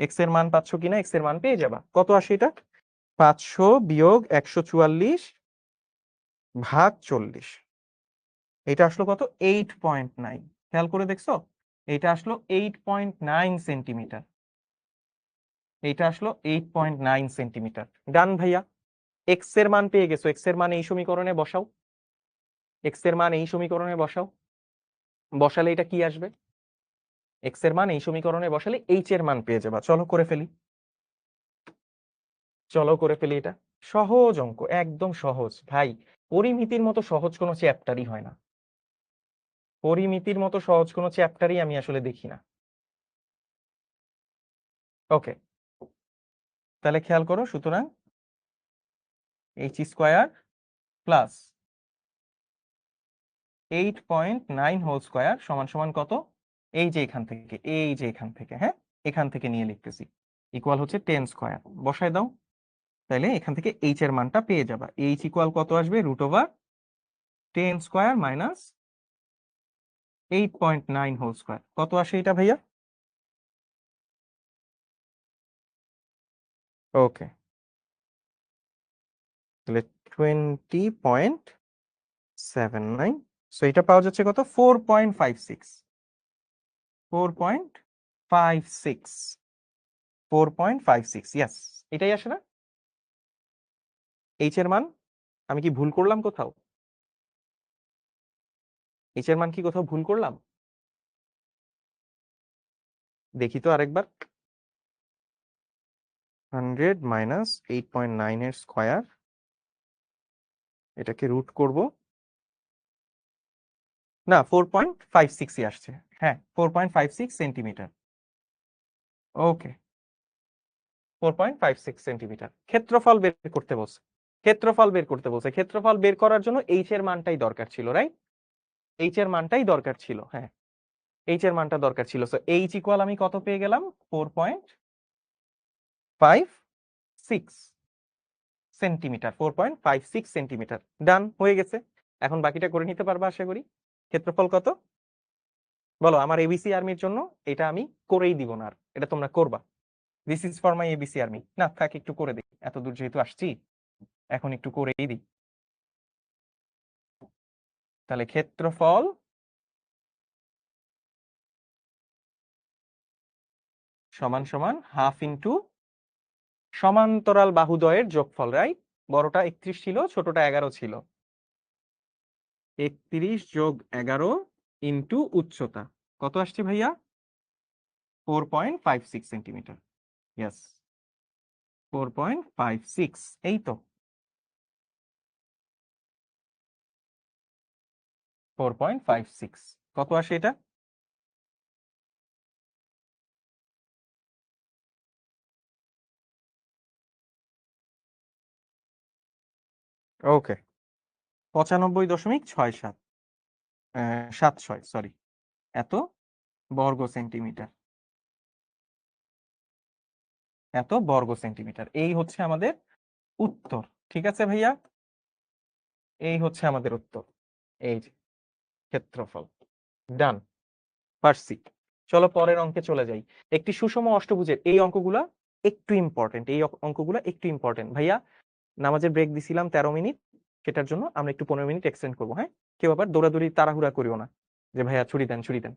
x এর মান পাচ্ছ কিনা? x এর মান পেয়ে যাবা। কত আসে এটা? 500 বিয়োগ 144 ভাগ 40, এটা আসলো কত? 8.9। খেয়াল করে দেখছো, এটা আসলো 8.9 সেন্টিমিটার, এইটা আসলো 8.9 সেন্টিমিটার। ডান ভাইয়া, এক্স এর মান পেয়ে গেছো, এক্স এর মান এই সমীকরণে বসাও, এক্স এর মান এই সমীকরণে বসাও, বসালে এটা কি আসবে? এক্স এর মান এই সমীকরণে বসালে এইচ এর মান পেয়ে যাবা। চলো করে ফেলি, চলো করে ফেলি, এটা সহজ অঙ্ক, একদম সহজ ভাই। পরিমিতির মতো সহজ কোনো চ্যাপ্টারই হয় না, পরিমিতির মতো সহজ কোনো চ্যাপ্টারই আমি আসলে দেখি না। ওকে, তাহলে খেয়াল করো, সুতরাং H square plus 8.9 whole square সমান সমান কত? এই যে এখান থেকে, এই যে এখান থেকে, হ্যাঁ এখান থেকে নিয়ে লিখতেছি, ইকুয়াল হচ্ছে 10 স্কয়ার, বসায় দাও। তাহলে এখান থেকে এইচ এর মানটা পেয়ে যাবা। এইচ ইকুয়াল কত আসবে? √10 স্কয়ার মাইনাস 8.9 হোল স্কয়ার। কত আসে এটা ভাইয়া? ওকে, তাহলে 20.79, সো এটা পাওয়া যাচ্ছে কত? 4.56, 4.56। 4.56 4.56 ইয়াস, এটাই আসে না এইচ এর মান? আমি কি ভুল করলাম কোথাও? এইচ এর মান কি কোথাও ভুল করলাম? দেখি তো আরেকবার। 100 মাইনাস 8.9 এর স্কয়ার, এটাকে রুট করব। না, 4.56 আসছে। হ্যাঁ, 4.56 সেন্টিমিটার। ওকে, 4.56 সেন্টিমিটার। ক্ষেত্রফল বের করতে বলছে, ক্ষেত্রফল বের করতে বলছে। ক্ষেত্রফল বের করার জন্য এইচ এর মানটাই দরকার ছিল, রাইট? এইচ এর মানটাই দরকার ছিল, হ্যাঁ, এইচ এর মানটা দরকার ছিল। সো এইচ ইকুয়াল আমি কত পেয়ে গেলাম? 4.56 সেন্টিমিটার। 4.56 সেন্টিমিটার। ডান হয়ে গেছে। এখন বাকিটা করে নিতে পারবা আশা করি। ক্ষেত্রফল কত বলো? আমার এবিসি আর্মির জন্য এটা আমি করেই দিব না আর, এটা তোমরা করবা। This is for my ABC army. না থাক, একটু করে দিই, এত দূর যেহেতু আসছি এখন একটু করেই দিই। তাহলে ক্ষেত্রফল সমান সমান হাফ ইন্টু সমান্তরাল বাহুদ্বয়ের যোগফল, রাইট? বড়টা 31 ছিল, ছোটটা 11 ছিল। 31 যোগ 11 ইন্টু উচ্চতা কত আসছে ভাইয়া? 4.56 সেন্টিমিটার। ইয়েস, 4.56। এই তো 4.56 কত আসে এটা? ওকে, 95.67 76 সরি, এত বর্গ সেন্টিমিটার। এত বর্গ সেন্টিমিটার, এই হচ্ছে আমাদের উত্তর। ঠিক আছে ভাইয়া, এই হচ্ছে আমাদের উত্তর। এই যে ক্ষেত্রফল। ডান, পারছি। চলো পরের অঙ্কে চলে যাই। একটি সুষম অষ্টভুজের এই অঙ্কগুলা একটু ইম্পর্টেন্ট, এই অঙ্কগুলা একটু ইম্পর্টেন্ট ভাইয়া। নামাজের ব্রেক দিছিলাম 13 মিনিট, সেটার জন্য আমরা একটু 15 মিনিট এক্সটেন্ড করবো। হ্যাঁ, কেউ আবার দৌড়াদৌড়ি তাড়াহুড়া করিও না যে ভাইয়া ছুটি দেন ছুটি দেন।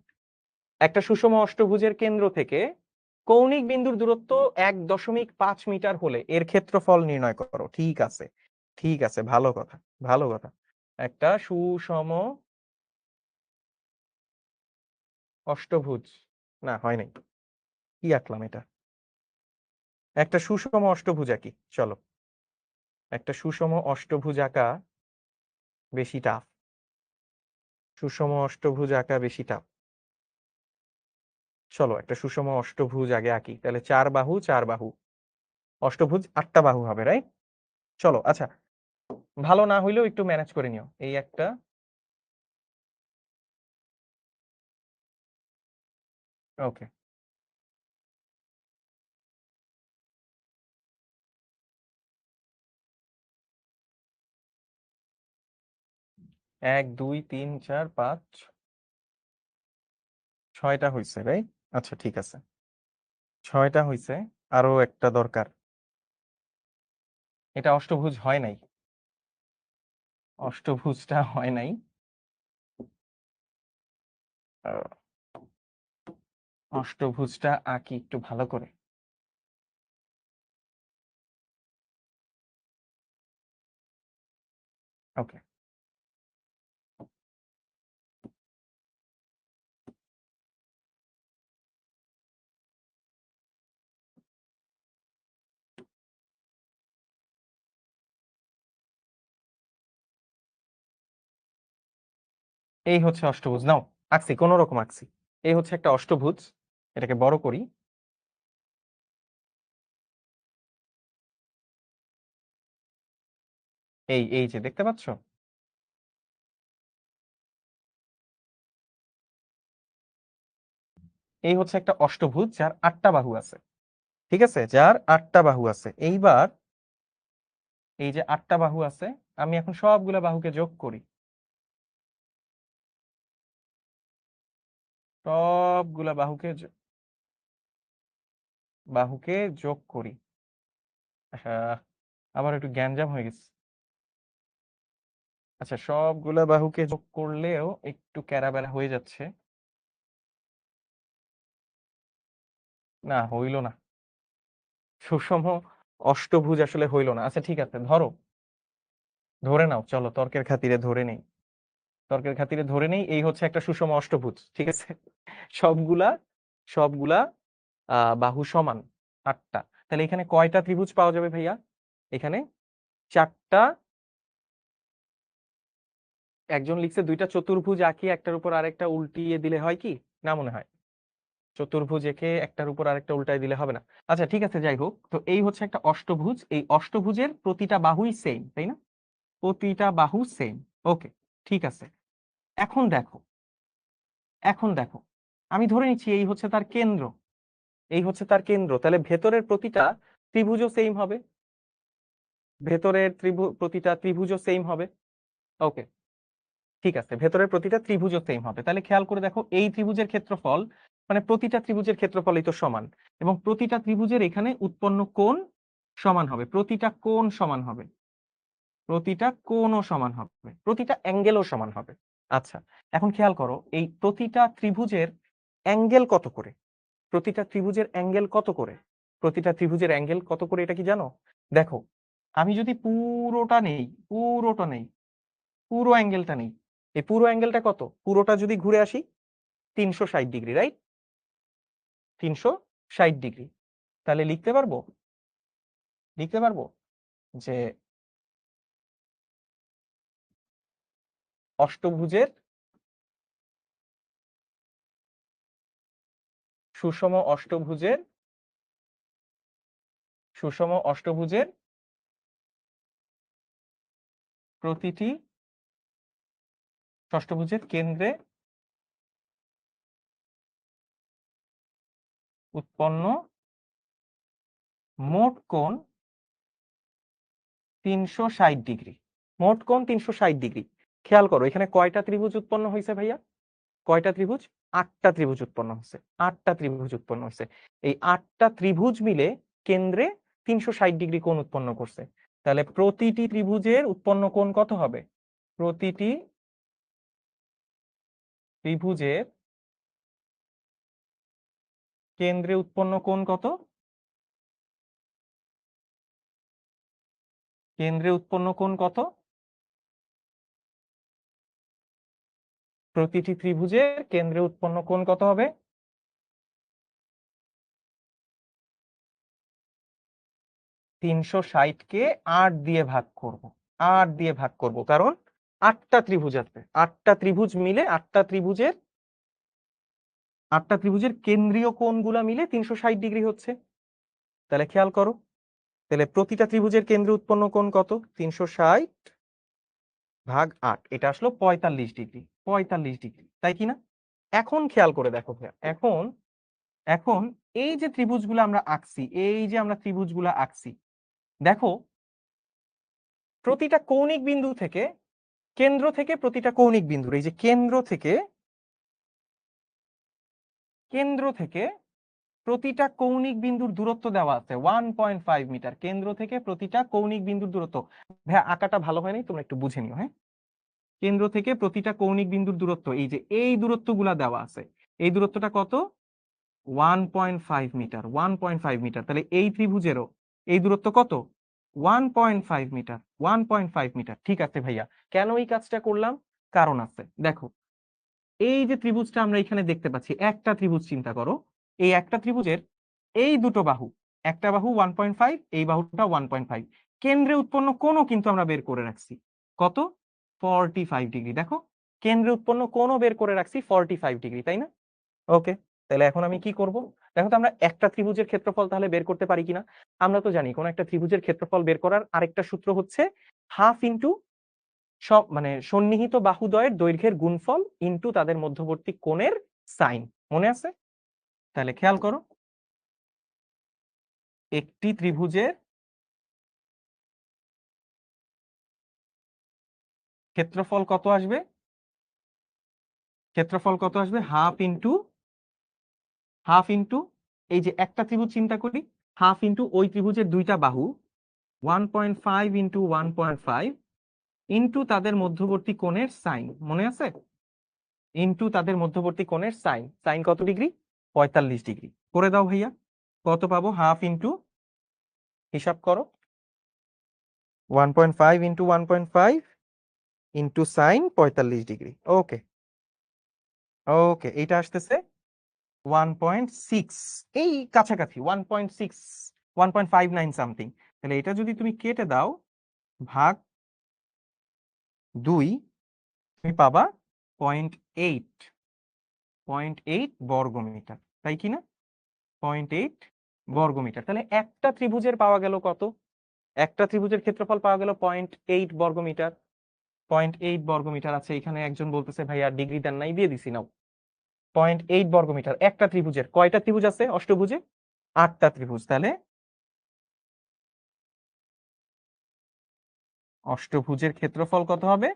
একটা সুষম অষ্টভুজের কেন্দ্র থেকে কৌণিক বিন্দুর দূরত্ব 1.5 মিটার হলে এর ক্ষেত্রফল নির্ণয় করো। ঠিক আছে, ঠিক আছে, ভালো কথা, ভালো কথা। একটা সুষম অষ্টভুজ, না হয় নাই, কি আঁকলাম এটা? একটা সুষম অষ্টভুজ আঁকি, চলো। একটা সুষম অষ্টভুজ আঁকা বেশি টাফ, সুষম অষ্টভুজ আঁকা বেশি টাফ। চলো একটা সুষম অষ্টভুজ আগে আঁকি, তাহলে 4 বাহু 4 বাহু, অষ্টভুজ 8টা বাহু হবে, রাইট? চলো আচ্ছা, ভালো না হইলেও একটু ম্যানেজ করে নিও। এই একটা, ওকে, 1 2 3 4 5 6টা হয়েছে, রাইট? আচ্ছা ঠিক আছে, 6টা হয়েছে। আরো একটা দরকার, এটা অষ্টভুজ হয় নাই, অষ্টভুজটা হয় নাই। আহ, অষ্টভুজটা আঁকি একটু ভালো করে। ওকে, এই হচ্ছে অষ্টভুজ, নাও আঁকছি, কোন রকম আঁকছি। এই হচ্ছে একটা অষ্টভুজ, এটাকে বড় করি। এই এই যে দেখতে পাচ্ছ, এই হচ্ছে একটা অষ্টভুজ যার 8টা বাহু আছে। ঠিক আছে, যার 8টা বাহু আছে। এইবার এই যে 8টা বাহু আছে, আমি এখন সবগুলা বাহুকে যোগ করি, সবগুলা বাহুকে যোগ করি। আবার একটু গ্যাঞ্জাম হয়ে গেছে। আচ্ছা, সবগুলা বাহুকে যোগ করলেও একটু ক্যারাবেরা হয়ে যাচ্ছে। না, হইল না। সুষম অষ্টভুজ আসলে হইল না। আচ্ছা ঠিক আছে, ধরে নাও, চলো তর্কের খাতিরে ধরে নেই। তর্কের খাতিরে ধরে নেই এই হচ্ছে একটা সুষম অষ্টভুজ, ঠিক আছে। সবগুলা সবগুলা বাহু সমান, 8টা। তাহলে এখানে কয়টা ত্রিভুজ পাওয়া যাবে ভাইয়া? এখানে 4টা। একজন লিখছে 2টা চতুর্ভুজ আঁকি, একটার উপর আরেকটা উল্টিয়ে দিলে হয় কি? না মনে হয়। চতুর্ভুজ এঁকে একটার উপর আরেকটা উল্টায় দিলে হবে না। আচ্ছা ঠিক আছে, যাই হোক, তো এই হচ্ছে একটা অষ্টভুজ। এই অষ্টভুজের প্রতিটা বাহুই সেম, তাই না? প্রতিটা বাহু সেম। ওকে, ঠিক আছে। এখন দেখো, এখন দেখো, আমি ধরে নিচ্ছি এই হচ্ছে তার কেন্দ্র, এই হচ্ছে তার কেন্দ্র। তাহলে ভেতরের প্রতিটা ত্রিভুজও সেম হবে, ভেতরের প্রতিটা ত্রিভুজও সেম হবে। ওকে, ঠিক আছে, ভেতরের প্রতিটা ত্রিভুজও সেম হবে। তাহলে খেয়াল করে দেখো, এই ত্রিভুজের ক্ষেত্রফল, মানে প্রতিটা ত্রিভুজের ক্ষেত্রফলই তো সমান, এবং প্রতিটা ত্রিভুজের এখানে উৎপন্ন কোণ সমান হবে, প্রতিটা কোণ সমান হবে, প্রতিটা কোণও সমান হবে, প্রতিটা অ্যাঙ্গেলও সমান হবে। আচ্ছা, এখন খেয়াল করো, এই প্রতিটা ত্রিভুজের অ্যাঙ্গেল কত করে? প্রতিটা ত্রিভুজের অ্যাঙ্গেল কত করে? প্রতিটা ত্রিভুজের অ্যাঙ্গেল কত করে, এটা কি জানো? দেখো, আমি যদি পুরোটা নেই, পুরো অ্যাঙ্গেলটা নেই, এই পুরো অ্যাঙ্গেলটা কত? পুরোটা যদি ঘুরে আসি, 360 ডিগ্রি, রাইট? 360 ডিগ্রি। তাহলে লিখতে পারবো যে অষ্টভুজের সুষম অষ্টভুজের সুষম অষ্টভুজের প্রতিটি ষষ্ঠভুজের কেন্দ্রে উৎপন্ন মোট কোণ 360 ডিগ্রি। মোট কোণ 360 ডিগ্রি। খেয়াল করো, এখানে কয়টা ত্রিভুজ উৎপন্ন হয়েছে ভাইয়া? কয়টা ত্রিভুজ? 8টা ত্রিভুজ উৎপন্ন হয়েছে, 8টা ত্রিভুজ উৎপন্ন হয়েছে। এই 8টা ত্রিভুজ মিলে কেন্দ্রে 360 ডিগ্রি কোণ উৎপন্ন করছে। তাহলে প্রতিটি ত্রিভুজের উৎপন্ন কোণ কত হবে? প্রতিটি ত্রিভুজের কেন্দ্রে উৎপন্ন কোণ কত? কেন্দ্রে উৎপন্ন কোণ কত? প্রতিটি ত্রিভুজের কেন্দ্রে উৎপন্ন কোণ কত হবে? 360 কে 8 দিয়ে ভাগ করব, 8 দিয়ে ভাগ করব, কারণ 8টা ত্রিভুজ আছে, 8টা ত্রিভুজ মিলে, 8টা ত্রিভুজের কেন্দ্রীয় কোণগুলা মিলে 360 ডিগ্রি হচ্ছে। তাহলে খেয়াল করো, তাহলে প্রতিটা ত্রিভুজের কেন্দ্রে উৎপন্ন কোণ কত? 360/8, এটা আসলো 45 ডিগ্রি। 45 ডিগ্রি, তাই কিনা? এখন খেয়াল করে দেখো ভাইয়া, এখন এখন এই যে ত্রিভুজগুলো আমরা আঁকছি, এই যে আমরা ত্রিভুজগুলো আঁকছি, দেখো, প্রতিটা কৌণিক বিন্দু থেকে, কেন্দ্র থেকে প্রতিটা কৌণিক বিন্দুর, এই যে কেন্দ্র থেকে প্রতিটা কৌণিক বিন্দুর দূরত্ব দেওয়া আছে 1.5 মিটার। কেন্দ্র থেকে প্রতিটা কৌণিক বিন্দুর দূরত্ব, ভাইয়া আঁকাটা ভালো হয়নি, তোমরা একটু বুঝে নিও, হ্যাঁ। কেন্দ্র থেকে প্রতিটা কৌণিক বিন্দুর দূরত্ব, এই যে এই দূরত্বগুলা দেওয়া আছে, এই দূরত্বটা কত? 1.5 মিটার, 1.5 মিটার। তাহলে এই ত্রিভুজেরও এই দূরত্ব কত? 1.5 মিটার, 1.5 মিটার। ঠিক আছে ভাইয়া, কেন এই কাজটা করলাম? কারণ আছে, দেখো, এই যে ত্রিভুজটা আমরা এখানে দেখতে পাচ্ছি, একটা ত্রিভুজ চিন্তা করো, এই একটা ত্রিভুজের এই দুটো বাহু, একটা বাহু 1.5, এই বাহুটা 1.5, কেন্দ্রে উৎপন্ন কোণও কিন্তু আমরা বের করে রাখছি, কত? 45 ডিগ্রি। দেখো, কেন্দ্রে উৎপন্ন কোণও বের করে রাখছি 45 ডিগ্রি, তাই না? ওকে, তাহলে এখন আমি কি করব? দেখো তো, আমরা একটা ত্রিভুজের ক্ষেত্রফল তাহলে বের করতে পারি কিনা। আমরা তো জানি কোন একটা ত্রিভুজের ক্ষেত্রফল বের করার আরেকটা সূত্র হচ্ছে হাফ ইন্টু সব, মানে সন্নিহিত বাহুদ্বয়ের দৈর্ঘ্যের গুণফল ইন্টু তাদের মধ্যবর্তী কোণের সাইন। মনে আছে? তাহলে খেয়াল করো, একটি ত্রিভুজের ক্ষেত্রফল কত আসবে? ক্ষেত্রফল কত আসবে? হাফ ইন্টু এই যে একটা ত্রিভুজ চিন্তা করি, হাফ ইন্টু ওই ত্রিভুজের দুইটা বাহু, 1.5 ইন্টু 1.5 ইন্টু তাদের মধ্যবর্তী কোণের সাইন। মনে আছে? ইন্টু তাদের মধ্যবর্তী কোণের সাইন। সাইন কত ডিগ্রি? 45 ডিগ্রি। করে দাও ভাইয়া। কত পাবো? হাফ ইন্টু, হিসাব করো, 1.5 ইন্টু 1.5 ইন্টু সাইন 45 ডিগ্রি। ওকে ওকে, এটা আসতেছে 1.6, এই কাছাকাছি 1.6, 1.59 সামথিং। তাহলে এটা যদি তুমি কেটে দাও ভাগ 2, তুমি পাবা 0.8, 0.8 বর্গমিটার, তাই কি না? 0.8 বর্গমিটার। তাহলে একটা ত্রিভুজের পাওয়া গেল কত? একটা ত্রিভুজের ক্ষেত্রফল পাওয়া গেল 0.8 বর্গমিটার। 0.8 বর্গমিটার আছে, এখানে একজন বলতেছে ভাই আর ডিগ্রি দেন নাই, দিয়ে দিছি নাও। 0.8 বর্গমিটার একটা ত্রিভুজের। কয়টা ত্রিভুজ আছে অষ্টভুজে? 8টা ত্রিভুজ। তাহলে অষ্টভুজের ক্ষেত্রফল কত হবে?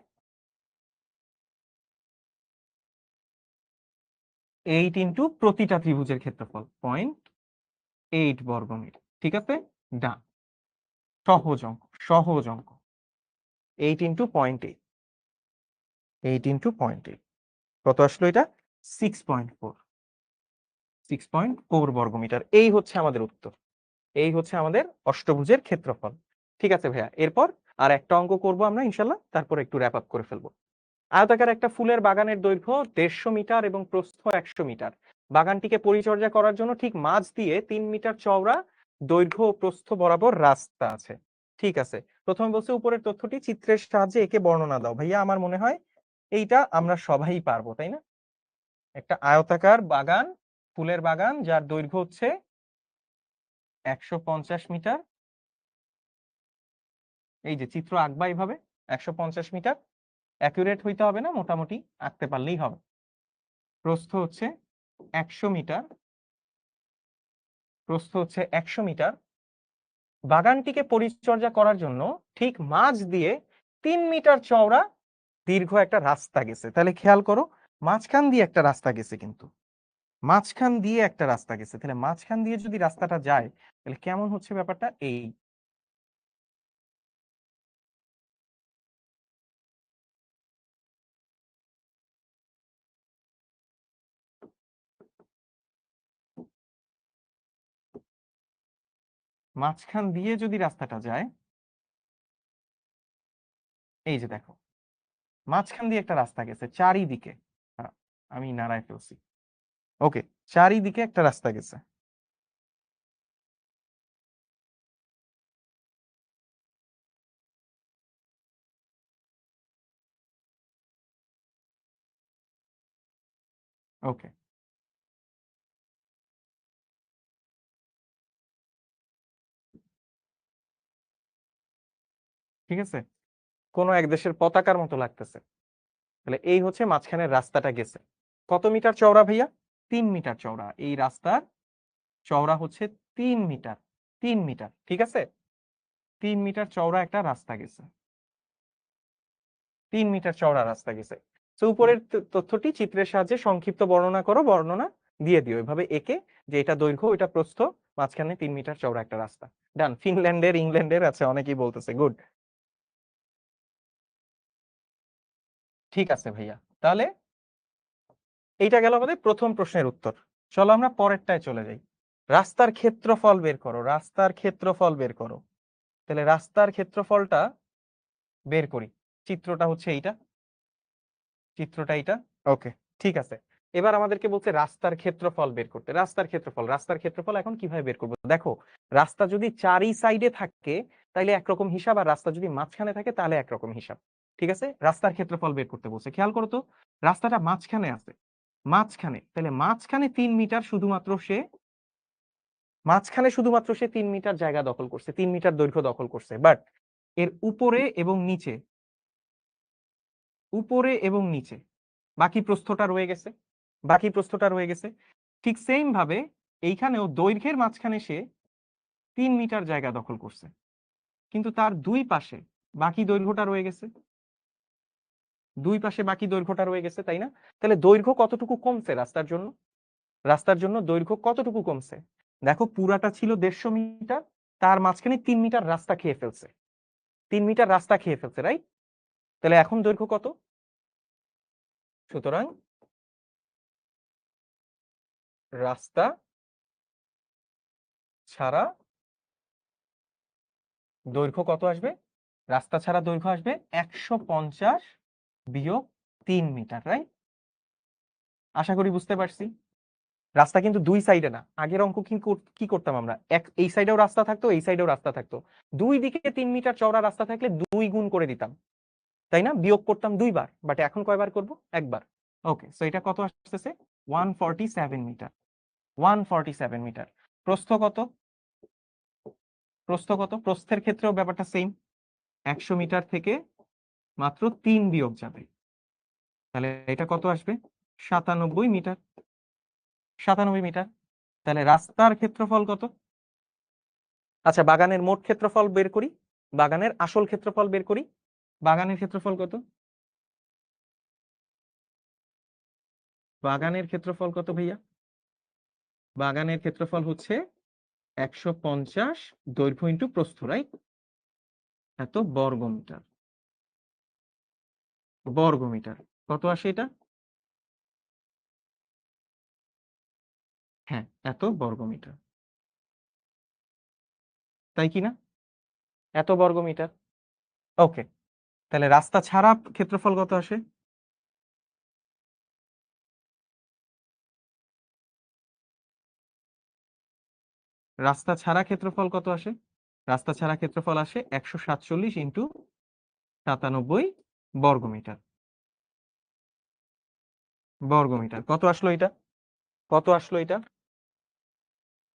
8 ইন্টু প্রতিটা ত্রিভুজের ক্ষেত্রফল 0.8 বর্গমিটার। ঠিক আছে, ডান। সহজ অঙ্ক, সহজ অঙ্ক। 8 ইন্টু 0.8, 8 ইন্টু 0.8 কত আসলো এটা? 6.4, 6.4 বর্গমিটার। এই হচ্ছে আমাদের উত্তর, এই হচ্ছে আমাদের অষ্টভুজের ক্ষেত্রফল। ঠিক আছে ভাইয়া, এরপর আর একটা অঙ্ক করব আমরা ইনশাল্লাহ, তারপর একটু র্যাপ আপ করে ফেলবো। আয়তাকার একটা ফুলের বাগানের দৈর্ঘ্য 150 মিটার এবং প্রস্থ 100 মিটার। বাগানটিকে পরিচর্যা করার জন্য ঠিক মাঝ দিয়ে 3 মিটার চওড়া দৈর্ঘ্য ও প্রস্থ বরাবর রাস্তা আছে। ঠিক আছে, প্রথমে বলছে উপরের তথ্যটি চিত্রের সাহায্যে একে বর্ণনা দাও। ভাইয়া আমার মনে হয় এইটা আমরা সবাই পারবো, তাই না? একটা আয়তাকার বাগান, ফুলের বাগান, যার দৈর্ঘ্য হচ্ছে 150 মিটার। এই যে চিত্র আঁকবা এইভাবে, 150 মিটার, অ্যাকুরেট হইতে হবে না, মোটামুটি আঁকতে পারলেই হবে। প্রস্থ হচ্ছে 100 মিটার, প্রস্থ হচ্ছে 100 মিটার। বাগানটিকে পরিচর্যা করার জন্য ঠিক মাঝ দিয়ে 3 মিটার চওড়া দীর্ঘ একটা রাস্তা গেছে। তাহলে খেয়াল করো, মাঝখান দিয়ে একটা রাস্তা গেছে, কিন্তু মাঝখান দিয়ে একটা রাস্তা গেছে। তাহলে মাঝখান দিয়ে যদি রাস্তাটা যায়, তাহলে কেমন হচ্ছে ব্যাপারটা? এই মাঝখান দিয়ে যদি রাস্তাটা যায়, এই যে দেখো, মাঝখান দিয়ে একটা রাস্তা গেছে চারিদিকে। হ্যাঁ, আমি নাড়ায় ফেলছি। ওকে, চারিদিকে একটা রাস্তা গেছে। ওকে, ঠিক আছে, কোন এক দেশের পতাকার মতো লাগতেছে। তাহলে এই হচ্ছে মাঝখানের রাস্তাটা গেছে। কত মিটার চওড়া ভাইয়া? 3 মিটার চওড়া। এই রাস্তার চওড়া হচ্ছে 3 মিটার, 3 মিটার। ঠিক আছে, 3 মিটার চওড়া একটা রাস্তা গেছে, 3 মিটার চওড়া রাস্তা গেছে। তো উপরের তথ্যটি চিত্রের সাহায্যে সংক্ষিপ্ত বর্ণনা করো, বর্ণনা দিয়ে দিও এভাবে একে, যে এটা দৈর্ঘ্য, এটা প্রস্থ, মাঝখানে 3 মিটার চওড়া একটা রাস্তা। ডান। ফিনল্যান্ডের, ইংল্যান্ডের আছে, অনেকেই বলতেছে, গুড। ঠিক আছে ভাইয়া, তাহলে এইটা গেল আমাদের প্রথম প্রশ্নের উত্তর। চলো আমরা পরেরটায় চলে যাই। রাস্তার ক্ষেত্রফল বের করো, রাস্তার ক্ষেত্রফল বের করো। তাহলে রাস্তার ক্ষেত্রফলটা বের করি। চিত্রটা হচ্ছে এইটা, চিত্রটা এইটা। ওকে, ঠিক আছে। এবার আমাদেরকে বলছে রাস্তার ক্ষেত্রফল বের করতে। রাস্তার ক্ষেত্রফল, রাস্তার ক্ষেত্রফল এখন কিভাবে বের করবো? দেখো, রাস্তা যদি চারি সাইডে থাকে তাহলে একরকম হিসাব, আর রাস্তা যদি মাঝখানে থাকে তাহলে একরকম হিসাব। ঠিক আছে, রাস্তার ক্ষেত্রফল বের করতে বলছে। খেয়াল করো তো, রাস্তাটা মাঝখানে আছে, মাঝখানে, তাহলে মাঝখানে 3 মিটার শুধুমাত্র সে, মাঝখানে শুধুমাত্র সে 3 মিটার জায়গা দখল করছে, 3 মিটার দৈর্ঘ্য দখল করছে। বাট এর উপরে এবং নিচে, উপরে এবং নিচে বাকি প্রস্থটা রয়ে গেছে, বাকি প্রস্থটা রয়ে গেছে। ঠিক সেম ভাবে এইখানেও দৈর্ঘ্যের মাঝখানে সে 3 মিটার জায়গা দখল করছে, কিন্তু তার দুই পাশে বাকি দৈর্ঘ্যটা রয়ে গেছে, দুই পাশে বাকি দৈর্ঘ্যটা রয়ে গেছে, তাই না? তাহলে দৈর্ঘ্য কতটুকু কমছে রাস্তার জন্য? রাস্তার জন্য দৈর্ঘ্য কতটুকু কমছে? দেখো, পুরাটা ছিল 150 মিটার, তার মাঝখানে 3 মিটার রাস্তা খেয়ে ফেলছে, 3 মিটার রাস্তা খেয়ে ফেলছে, রাইট? তাহলে এখন দৈর্ঘ্য কত? সুতরাং রাস্তা ছাড়া দৈর্ঘ্য কত আসবে? রাস্তা ছাড়া দৈর্ঘ্য আসবে 150 বিয়োগ 3 মিটার, রাইট? আশা করি বুঝতে পারছি। রাস্তা কিন্তু দুই সাইডে না। আগের অঙ্ক কি করতাম আমরা, এই সাইডেও রাস্তা থাকতো, এই সাইডেও রাস্তা থাকতো। দুই দিকে 3 মিটার চওড়া রাস্তা থাকলে 2 গুণ করে দিতাম, তাই না? বিয়োগ করতাম 2 বার, বাট এখন কয়বার করব? একবার। ওকে, সো এটা কত আসতেছে? 147 মিটার। 147 মিটার। প্রস্থ কত? প্রস্থের ক্ষেত্রেও ব্যাপারটা সেম। 100 মিটার থেকে মাত্র 3 বিয়োগ যাবে, তাহলে এটা কত আসবে? 97 মিটার। 97 মিটার। তাহলে রাস্তার ক্ষেত্রফল কত? আচ্ছা, বাগানের মোট ক্ষেত্রফল বের করি, বাগানের আসল ক্ষেত্রফল বের করি। বাগানের ক্ষেত্রফল কত? বাগানের ক্ষেত্রফল কত ভাইয়া? বাগানের ক্ষেত্রফল হচ্ছে 150 দৈর্ঘ্য ইন্টু প্রস্থ, রাইট? এত বর্গমিটার। বর্গমিটার কত আসে এটা? হ্যাঁ, এত বর্গমিটার, তাই কি না? এত বর্গমিটার। ওকে, তাহলে রাস্তা ছাড়া ক্ষেত্রফল কত আসে? রাস্তা ছাড়া ক্ষেত্রফল কত আসে? রাস্তা ছাড়া ক্ষেত্রফল আসে 147 ইন্টু 97 বর্গমিটার। বর্গমিটার কত আসলো এটা? কত আসলো এটা?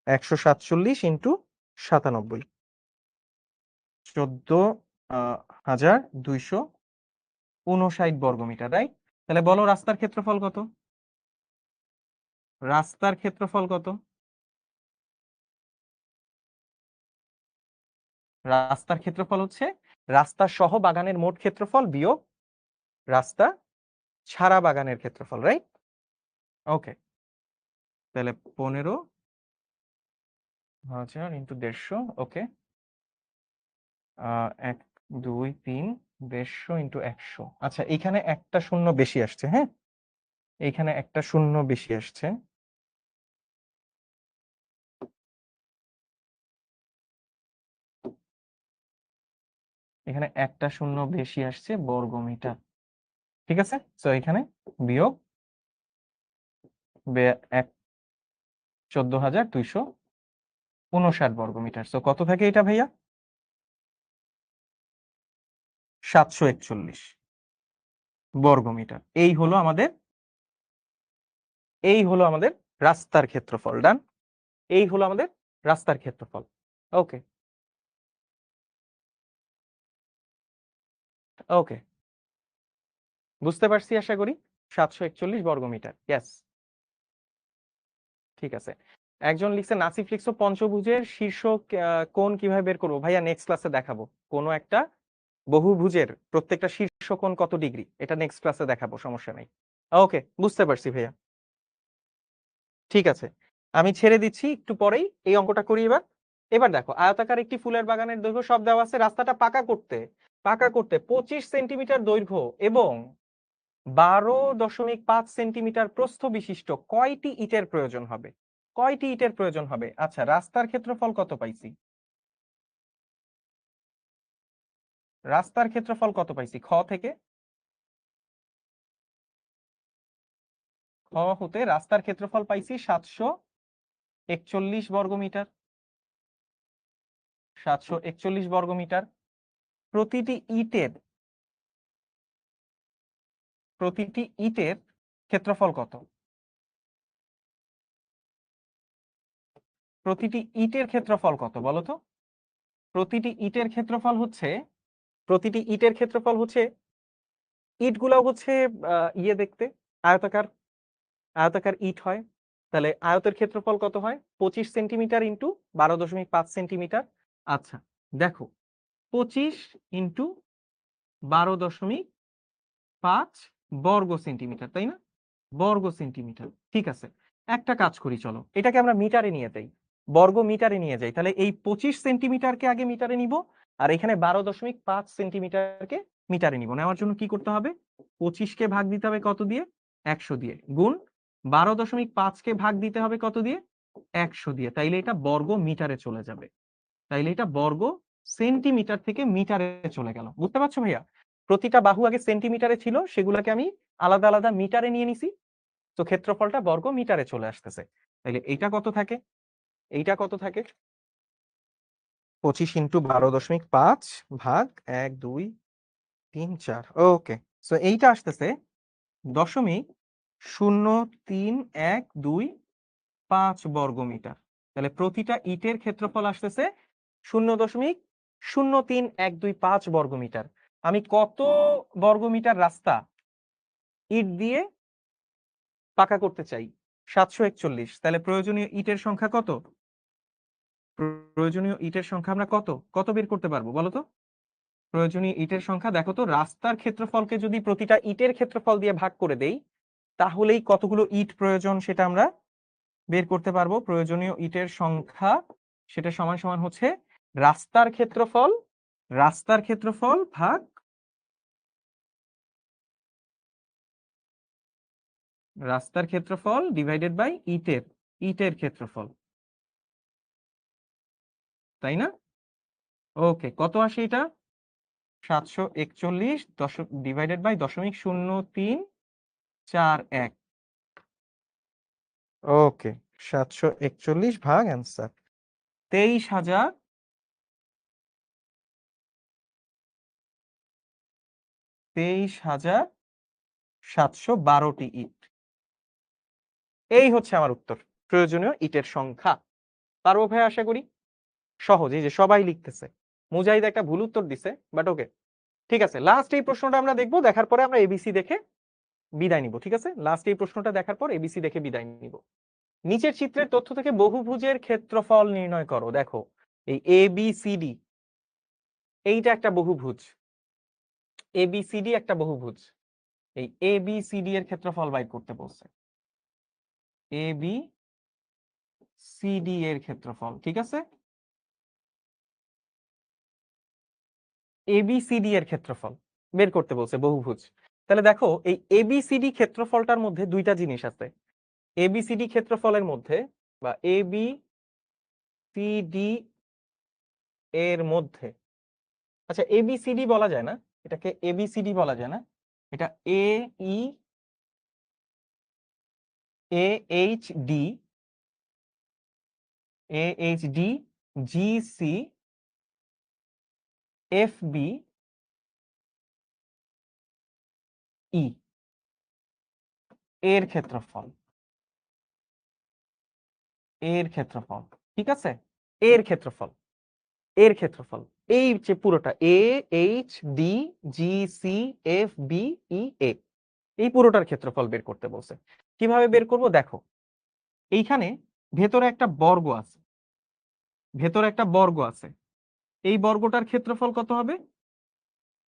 147 ইন্টু 97, 14,259 বর্গমিটার, রাইট? তাহলে বলো রাস্তার ক্ষেত্রফল কত? রাস্তার ক্ষেত্রফল কত? রাস্তার ক্ষেত্রফল হচ্ছে রাস্তা সহ বাগানের মোট ক্ষেত্রফল বিয়োগ রাস্তা ছাড়া বাগানের ক্ষেত্রফল, রাইট? ওকে, তাহলে 15,000 ইন্টু 150। ওকে, 1 2 3 150 ইন্টু 100। আচ্ছা, এখানে একটা শূন্য বেশি আসছে, হ্যাঁ, এইখানে একটা শূন্য বেশি আসছে। এখানে একটা শূন্য বেশি আসছে বর্গমিটার, ঠিক আছে? তো এখানে বিয়োগ 14,259 বর্গমিটার। তো কত থাকে এটা ভাইয়া? 741 বর্গমিটার। এই হলো আমাদের রাস্তার ক্ষেত্রফল। ডান, এই হলো আমাদের রাস্তার ক্ষেত্রফল। ওকে, ওকে, বুঝতে পারছি আশা করি। 741 বর্গমিটার, ইয়েস, ঠিক আছে। একজন লিখছে, নাসিফ লিখছো পঞ্চভুজের শীর্ষ কোণ কিভাবে বের করবো? ভাইয়া নেক্সট ক্লাসে দেখাবো। কোনো একটা বহুভুজের প্রত্যেকটা শীর্ষ কোণ কত ডিগ্রি, এটা নেক্সট ক্লাসে দেখাবো, সমস্যা নাই। ওকে, বুঝতে পারছি ভাইয়া, ঠিক আছে। আমি ছেড়ে দিচ্ছি, একটু পরেই এই অঙ্কটা করি। এবার এবার দেখো, আয়তাকার একটি ফুলের বাগানের দৈর্ঘ্য সব দেওয়া আছে। রাস্তাটা পাকা করতে 25 সেন্টিমিটার দৈর্ঘ্য এবং 12.5 সেন্টিমিটার প্রস্থ বিশিষ্ট কয়টি ইটের প্রয়োজন হবে? কয়টি ইটের প্রয়োজন হবে? আচ্ছা, রাস্তার ক্ষেত্রফল কত পাইছি? রাস্তার ক্ষেত্রফল কত পাইছি খ থেকে? খ হতে রাস্তার ক্ষেত্রফল পাইছি 741 বর্গমিটার। 741 বর্গমিটার। প্রতিটি ইটের প্রতিটি ইটের ক্ষেত্রফল কত? প্রতিটি ইটের ক্ষেত্রফল কত বলো তো? প্রতিটি ইটের ক্ষেত্রফল হচ্ছে প্রতিটি ইটের ক্ষেত্রফল হচ্ছে, ইটগুলা হচ্ছে ইয়ে দেখতে আয়তাকার, আয়তাকার ইট হয়। তাহলে আয়তের ক্ষেত্রফল কত হয়? 25 সেন্টিমিটার ইন্টু 12.5 সেন্টিমিটার। আচ্ছা, দেখো, 25 ইন্টু 12.5 বর্গ সেন্টিমিটার, তাই না? বর্গ সেন্টিমিটার, ঠিক আছে। একটা কাজ করি, চলো এটাকে আমরা মিটারে নিয়ে যাই, বর্গ মিটারে নিয়ে যাই। তাহলে এই 25 সেন্টিমিটারকে আগে মিটারে নিব, আর এখানে 12.5 সেন্টিমিটারকে মিটারে নিব। নেওয়ার জন্য কি করতে হবে? 25 কে ভাগ দিতে হবে কত দিয়ে? 100 দিয়ে, গুণ 12.5 কে ভাগ দিতে হবে কত দিয়ে? 100 দিয়ে, তাইলে এটা বর্গ মিটারে চলে যাবে। তাইলে এটা বর্গ সেন্টিমিটার থেকে মিটারে চলে গেল। বুঝতে পারছো ভাইয়া? প্রতিটা বাহু আগে সেন্টিমিটারে ছিল, সেগুলোকে আমি আলাদা আলাদা মিটারে নিয়ে নিছি। তো ক্ষেত্রফলটা বর্গ মিটারে চলে আসতেছে। তাইলে এইটা কত থাকে? এইটা কত থাকে? 25 × 12.5 ভাগ 1 2 3 4। ওকে, সো এইটা আসতেছে 0.03125 বর্গমিটার। তাহলে প্রতিটা ইটের ক্ষেত্রফল আসতেছে 0.03125 বর্গমিটার। আমি কত বর্গমিটার রাস্তা ইট দিয়ে পাকা করতে চাই? 741। তাহলে প্রয়োজনীয় ইটের সংখ্যা কত? প্রয়োজনীয় ইটের সংখ্যা আমরা কত কত বের করতে পারবো বলো তো? প্রয়োজনীয় ইটের সংখ্যা দেখো তো, রাস্তার ক্ষেত্রফলকে যদি প্রতিটা ইটের ক্ষেত্রফল দিয়ে ভাগ করে দেই, তাহলেই কতগুলো ইট প্রয়োজন সেটা আমরা বের করতে পারবো। প্রয়োজনীয় ইটের সংখ্যা সেটা সমান সমান হচ্ছে রাস্তার ক্ষেত্রফল, রাস্তার ক্ষেত্রফল ভাগ রাস্তার ক্ষেত্রফল ডিভাইডেড বাই ইটের ইটের ক্ষেত্রফল, তাই না? ওকে, কত আসে এটা? 741 ডিভাইডেড বাই 0.0341। ওকে, 741 ভাগ অ্যান্সার 23,712টি ইট। এই হচ্ছে আমার উত্তর, প্রয়োজনীয় ইটের সংখ্যা। পারবো ভাই আশা করি? সহজ, এই যে সবাই লিখতেছে। মুজাহিদ একটা ভুল উত্তর দিছে, বাট ওকে, ঠিক আছে। লাস্ট এই প্রশ্নটা আমরা দেখবো, দেখার পরে আমরা এবিসি দেখে বিদায় নিব। ঠিক আছে, লাস্ট এই প্রশ্নটা দেখার পর এবিসি দেখে বিদায় নিব। নিচের চিত্রের তথ্য থেকে বহুভুজের ক্ষেত্রফল নির্ণয় করো। দেখো, এই এবিসিডি এইটা একটা বহুভুজ, এবিসিডি একটা বহুভুজ। এই এবিসিডি এর ক্ষেত্রফল বাইর করতে বলছে। এবিসিডি এর ক্ষেত্রফল, ঠিক আছে? এবিসিডি এর ক্ষেত্রফল বের করতে বলছে বহুভুজ। তাহলে দেখো, এই এবিসিডি ক্ষেত্রফলটার মধ্যে দুইটা জিনিস আছে। এবিসিডি ক্ষেত্রফলের মধ্যে বা এবিসিডি এর মধ্যে, আচ্ছা এবিসিডি বলা যায় না, এটাকে এবিসিডি বলা যায় না, এটা A E A H D, A H D, G C, F B, E এর ক্ষেত্রফল, এর ক্ষেত্রফল, ঠিক আছে? এর ক্ষেত্রফল, এর ক্ষেত্রফল, এই যে পুরোটা A H D G C F B E A, এই পুরোটার ক্ষেত্রফল বের করতে বলছে। কিভাবে বের করব? দেখো, এইখানে ভেতরে একটা বর্গ আছে, ভেতরে একটা বর্গ আছে। এই বর্গটার ক্ষেত্রফল কত হবে?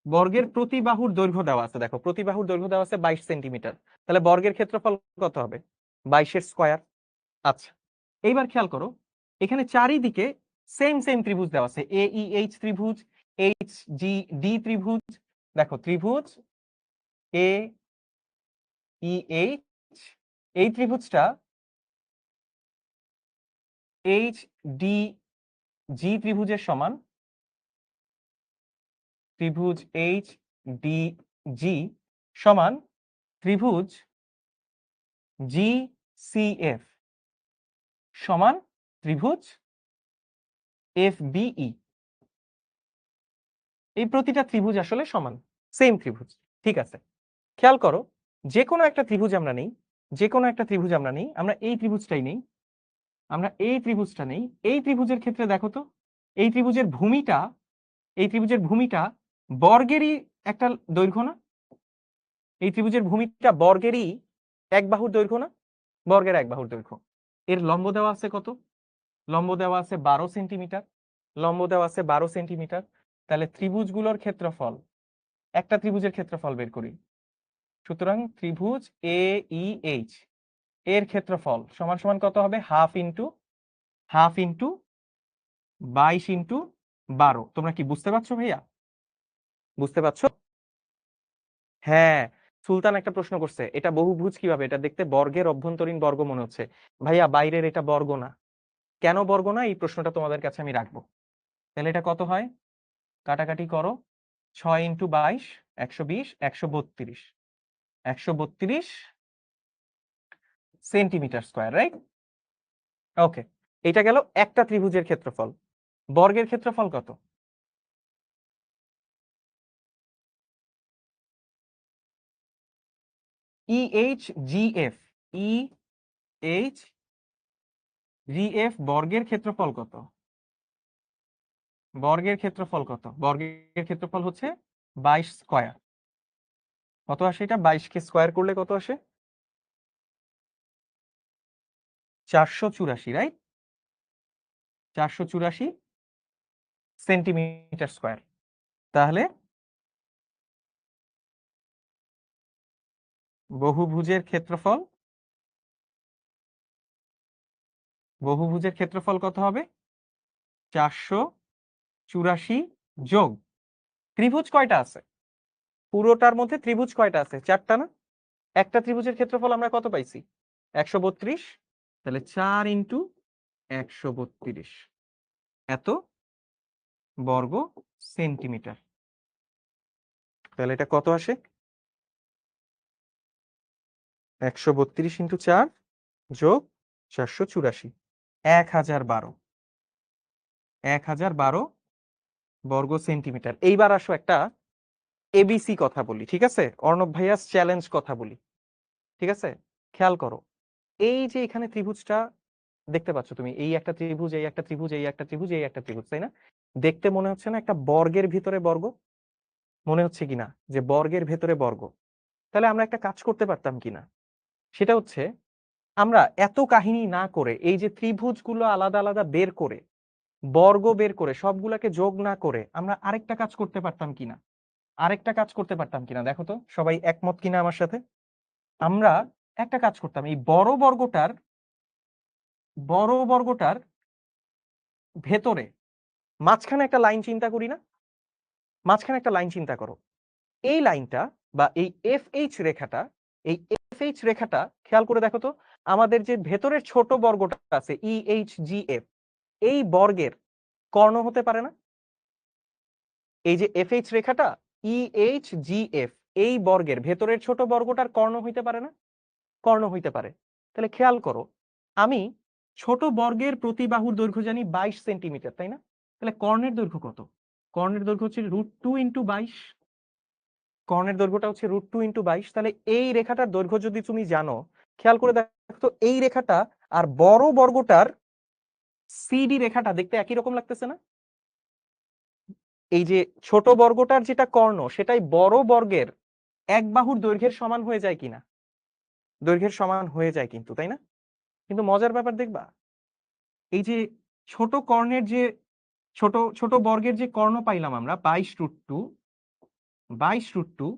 বর্গের প্রতি বাহুর দৈর্ঘ্য দেওয়া আছে, দেখো প্রতি বাহুর দৈর্ঘ্য দেওয়া আছে 22 সেন্টিমিটার। তাহলে বর্গের ক্ষেত্রফল কত হবে? 22 এর স্কয়ার। আচ্ছা, এইবার খেয়াল করো, এখানে চারিদিকে সেম সেম ত্রিভুজ দেওয়া আছে, এ ই এইচ ত্রিভুজ, এইচ জি ডি ত্রিভুজ। দেখো ত্রিভুজ এ ই এইচ, এই ত্রিভুজটা এইচ ডি জি ত্রিভুজের সমান, ত্রিভুজ এইচ ডি জি সমান ত্রিভুজ জি সি এফ সমান ত্রিভুজ এফ বিই। এই প্রতিটা ত্রিভুজ আসলে সমান, সেম ত্রিভুজ। ঠিক আছে, খেয়াল করো, যে কোনো একটা ত্রিভুজ আমরা নেই, যে কোনো একটা ত্রিভুজ আমরা নেই, আমরা এই ত্রিভুজটাই নেই, আমরা এই ত্রিভুজটা নেই। এই ত্রিভুজের ক্ষেত্রে দেখো তো, এই ত্রিভুজের ভূমিটা, এই ত্রিভুজের ভূমিটা বর্গেরই একটা দৈর্ঘ্য না? এই ত্রিভুজের ভূমিটা বর্গেরই এক বাহুর দৈর্ঘ্য না? বর্গের এক বাহুর দৈর্ঘ্য। এর লম্ব দেওয়া আছে কত? লম্ব দেওয়া আছে 12 সেন্টিমিটার, লম্ব দেওয়া আছে 12 সেন্টিমিটার। তাহলে ত্রিভুজগুলোর ক্ষেত্রফল, একটা ত্রিভুজের ক্ষেত্রফল বের করি। সুতরাং ত্রিভুজ এ ই এইচ এর ক্ষেত্রফল সমান সমান কত হবে? Half into 22 into 12। তোমরা কি বুঝতে পারছো ভাইয়া? বুঝতে পারছো? হ্যাঁ, সুলতান একটা প্রশ্ন করছে, এটা বহুভুজ কিভাবে? এটা দেখতে বর্গের অভ্যন্তরীণ বর্গ মনে হচ্ছে। ভাইয়া বাইরের এটা বর্গ না। কেন বর্গ না, এই প্রশ্নটা তোমাদের কাছে আমি রাখবো। তাহলে এটা কত হয়? কাটাকাটি করো। 6 × 22 120 132 132 সেন্টিমিটার স্কয়ার, রাইট? ওকে, এটা গেল একটা ত্রিভুজের ক্ষেত্রফল। বর্গের ক্ষেত্রফল কত? EHGF EHGF বর্গের ক্ষেত্রফল কত? বর্গের ক্ষেত্রফল কত? বর্গের ক্ষেত্রফল হচ্ছে 22 স্কয়ার। কত আসে এটা? 22 কে স্কয়ার করলে কত আসে? 484, রাইট? 484 centimetre square. তাহলে বহুভুজের ক্ষেত্রফল কত হবে? 484 যোগ ত্রিভুজ কয়টা আছে? পুরোটার মধ্যে ত্রিভুজ কয়টা আছে? 4টা না? একটা ত্রিভুজের ক্ষেত্রফল আমরা কত পাইছি? 132। তাহলে 4 × 132 এত বর্গ সেন্টিমিটার। তাহলে এটা কত আসে? 132 × 4 যোগ 484, 1012 বর্গ সেন্টিমিটার। এইবার আসো একটা এবিসি কথা বলি, ঠিক আছে? অর্ণব ভাইয়াস চ্যালেঞ্জ কথা বলি, ঠিক আছে? খেয়াল করো, এই যে এখানে ত্রিভুজটা দেখতে পাচ্ছ তুমি, এই একটা ত্রিভুজ, এই একটা ত্রিভুজ, এই একটা ত্রিভুজ, এই একটা ত্রিভুজ, তাই না? দেখতে মনে হচ্ছে না একটা বর্গের ভিতরে বর্গ? মনে হচ্ছে কিনা যে বর্গের ভেতরে বর্গ? তাহলে আমরা একটা কাজ করতে পারতাম কিনা, সেটা হচ্ছে আমরা এত কাহিনী না করে এই যে ত্রিভুজগুলো আলাদা আলাদা বের করে, বর্গ বের করে, সবগুলাকে যোগ না করে আমরা আরেকটা কাজ করতে পারতাম কিনা? দেখো তো সবাই একমত কিনা আমার সাথে? আমরা একটা কাজ করতাম, এই বড় বর্গটার ভেতরে মাঝখানে একটা লাইন চিন্তা করি না? মাঝখানে একটা লাইন চিন্তা করো। এই লাইনটা বা এই এফ এইচ রেখাটা খেয়াল করে দেখো তো, আমাদের যে ভেতরের ছোট বর্গটা আছে EHGF, এই বর্গের কর্ণ হতে পারে না? এই যে এফ এইচ রেখাটা EHGF, এই বর্গের ভেতরের ছোট বর্গটার কর্ণ হইতে পারে না? কর্ণ হইতে পারে। তাহলে খেয়াল করো, আমি ছোট বর্গের প্রতি বাহুর দৈর্ঘ্য জানি 22 সেন্টিমিটার, তাই না? তাহলে কর্ণের দৈর্ঘ্য কত? কর্ণের দৈর্ঘ্য হচ্ছে √2 × 22। কর্ণের দৈর্ঘ্যটা হচ্ছে √2 × 22। তাহলে এই রেখাটার দৈর্ঘ্য যদি তুমি জানো, খেয়াল করে দেখো তো, এই রেখাটা আর বড় বর্গটার সিডি রেখাটা দেখতে একই রকম লাগতেছে না? এই যে ছোট বর্গটার যেটা কর্ণ, সেটাই বড় বর্গের এক বাহুর দৈর্ঘ্যের সমান হয়ে যায় কিনা? দৈর্ঘ্যের সমান হয়ে যায় কিন্তু, তাই না? কিন্তু মজার ব্যাপার দেখবা, এই যে ছোট কর্ণের যে ছোট ছোট বর্গের যে কর্ণ পাইলাম আমরা 22√2,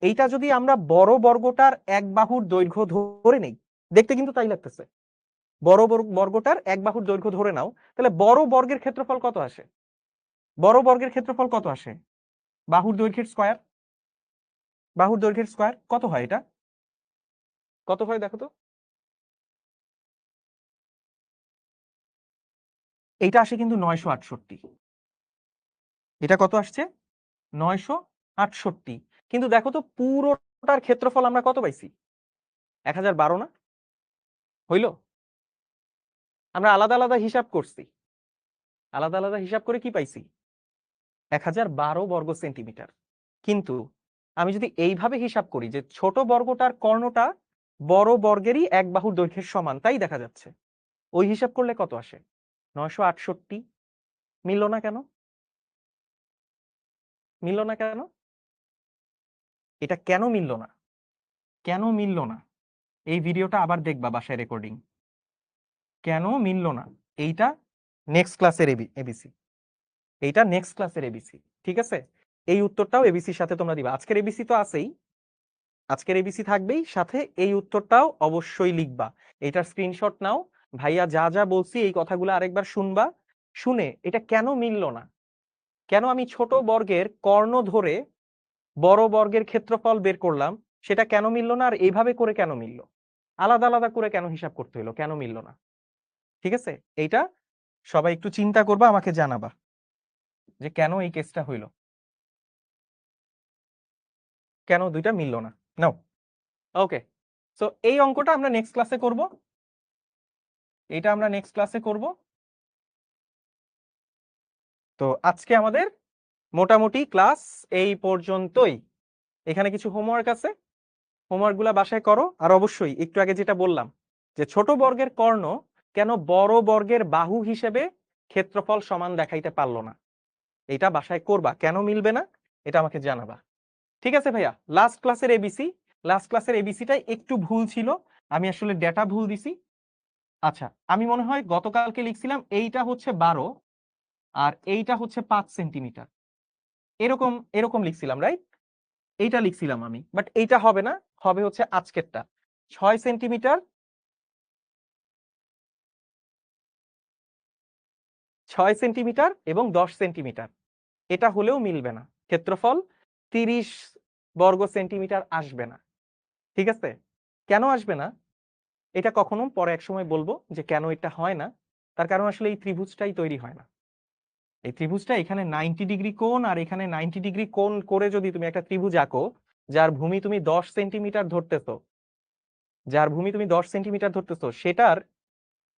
এইটা যদি আমরা বড় বর্গটার এক বাহুর দৈর্ঘ্য ধরে নেই, দেখতে কিন্তু তাই লাগতেছে। বড় বর্গটার এক বাহুর দৈর্ঘ্য ধরে নাও, তাহলে বড় বর্গের ক্ষেত্রফল কত আসে? বড় বর্গের ক্ষেত্রফল কত আসে? বাহুর দৈর্ঘ্যের স্কয়ার। বাহুর দৈর্ঘ্যের স্কয়ার কত হয়? এটা কত হয় দেখো তো? এইটা আসে কিন্তু 968। এটা কত আসছে? 968। কিন্তু দেখো তো পুরোটার ক্ষেত্রফল আমরা কত পাইছি? 1012 না? হইল? আমরা আলাদা আলাদা হিসাব করছি, আলাদা আলাদা হিসাব করে কি পাইছি? 1012 বর্গ সেন্টিমিটার। কিন্তু আমি যদি এইভাবে হিসাব করি যে ছোট বর্গটার কর্ণটা বড় বর্গেরই এক বাহুর দৈর্ঘ্যের সমান, তাই দেখা যাচ্ছে, ওই হিসাব করলে কত আসে? 968। মিলল না কেন? মিলল না কেন? এটা কেন মিলল না? কেন মিলল না? এই ভিডিওটা আবার দেখবা বাসায় রেকর্ডিং। কেন মিলল না? এইটা নেক্সট ক্লাসের এবিসি, এইটা নেক্সট ক্লাসের এবিসি, ঠিক আছে? এই উত্তরটাও এবিসির সাথে তোমরা দিবা। আজকের এবিসি তো আছেই, আজকের এবিসি থাকবেই, সাথে এই উত্তরটাও অবশ্যই লিখবা। এটার স্ক্রিনশট নাও। ভাইয়া যা যা বলছি এই কথাগুলো আরেকবার শুনবা, শুনে এটা কেন মিলল না, কেন আমি ছোট বর্গের কর্ণ ধরে বড় বর্গের ক্ষেত্রফল বের করলাম, সেটা কেন মিললো না, আর এইভাবে করে কেন মিললো, আলাদা আলাদা করে কেন হিসাব করতে হলো, কেন মিললো না। ঠিক আছে, এইটা সবাই একটু চিন্তা করবা, আমাকে জানাবা যে কেন এই কেসটা হইলো, কেন দুইটা মিললো না। নাও, ওকে। সো এই অঙ্কটা আমরা নেক্সট ক্লাসে করব, এটা আমরা নেক্সট ক্লাসে করব। তো আজকে আমাদের মোটামুটি ক্লাস এই পর্যন্তই। এখানে কিছু হোমওয়ার্ক আছে, হোমওয়ার্ক গুলা বাসায় করো। আর অবশ্যই একটু আগে যেটা বললাম যে ছোট বর্গের কর্ণ কেন বড় বর্গের বাহু হিসেবে ক্ষেত্রফল সমান দেখাইতে পারলো না, এটা বাসায় করবা, কেন মিলবে না এটা আমাকে জানাবা। ঠিক আছে ভাইয়া, লাস্ট ক্লাসের এবিসিটাই একটু ভুল ছিল, আমি আসলে ডেটা ভুল দিছি। আচ্ছা, আমি মনে হয় গতকালকে লিখছিলাম এইটা হচ্ছে 12 আর এইটা হচ্ছে 5 সেন্টিমিটার, এরকম এরকম লিখছিলাম, রাইট? এইটা লিখছিলাম আমি, বাট এইটা হবে না, হবে হচ্ছে আজকেরটা 6 সেন্টিমিটার, 6 সেন্টিমিটার এবং 10 সেন্টিমিটার। এটা হলেও মিলবে না, ক্ষেত্রফল 30 বর্গ সেন্টিমিটার আসবে না। ঠিক আছে, কেন আসবে না এটা কখনো পরে এক সময় বলবো যে কেন এটা হয় না। তার কারণ আসলে এই ত্রিভুজটাই তৈরি হয় না। এই ত্রিভুজটা এখানে 90 ডিগ্রি কোণ আর এখানে 90 ডিগ্রি কোণ করে যদি তুমি একটা ত্রিভুজ আঁকো, যার ভূমি তুমি 10 সেন্টিমিটার ধরতেছো, যার ভূমি তুমি 10 সেন্টিমিটার ধরতেছো, সেটার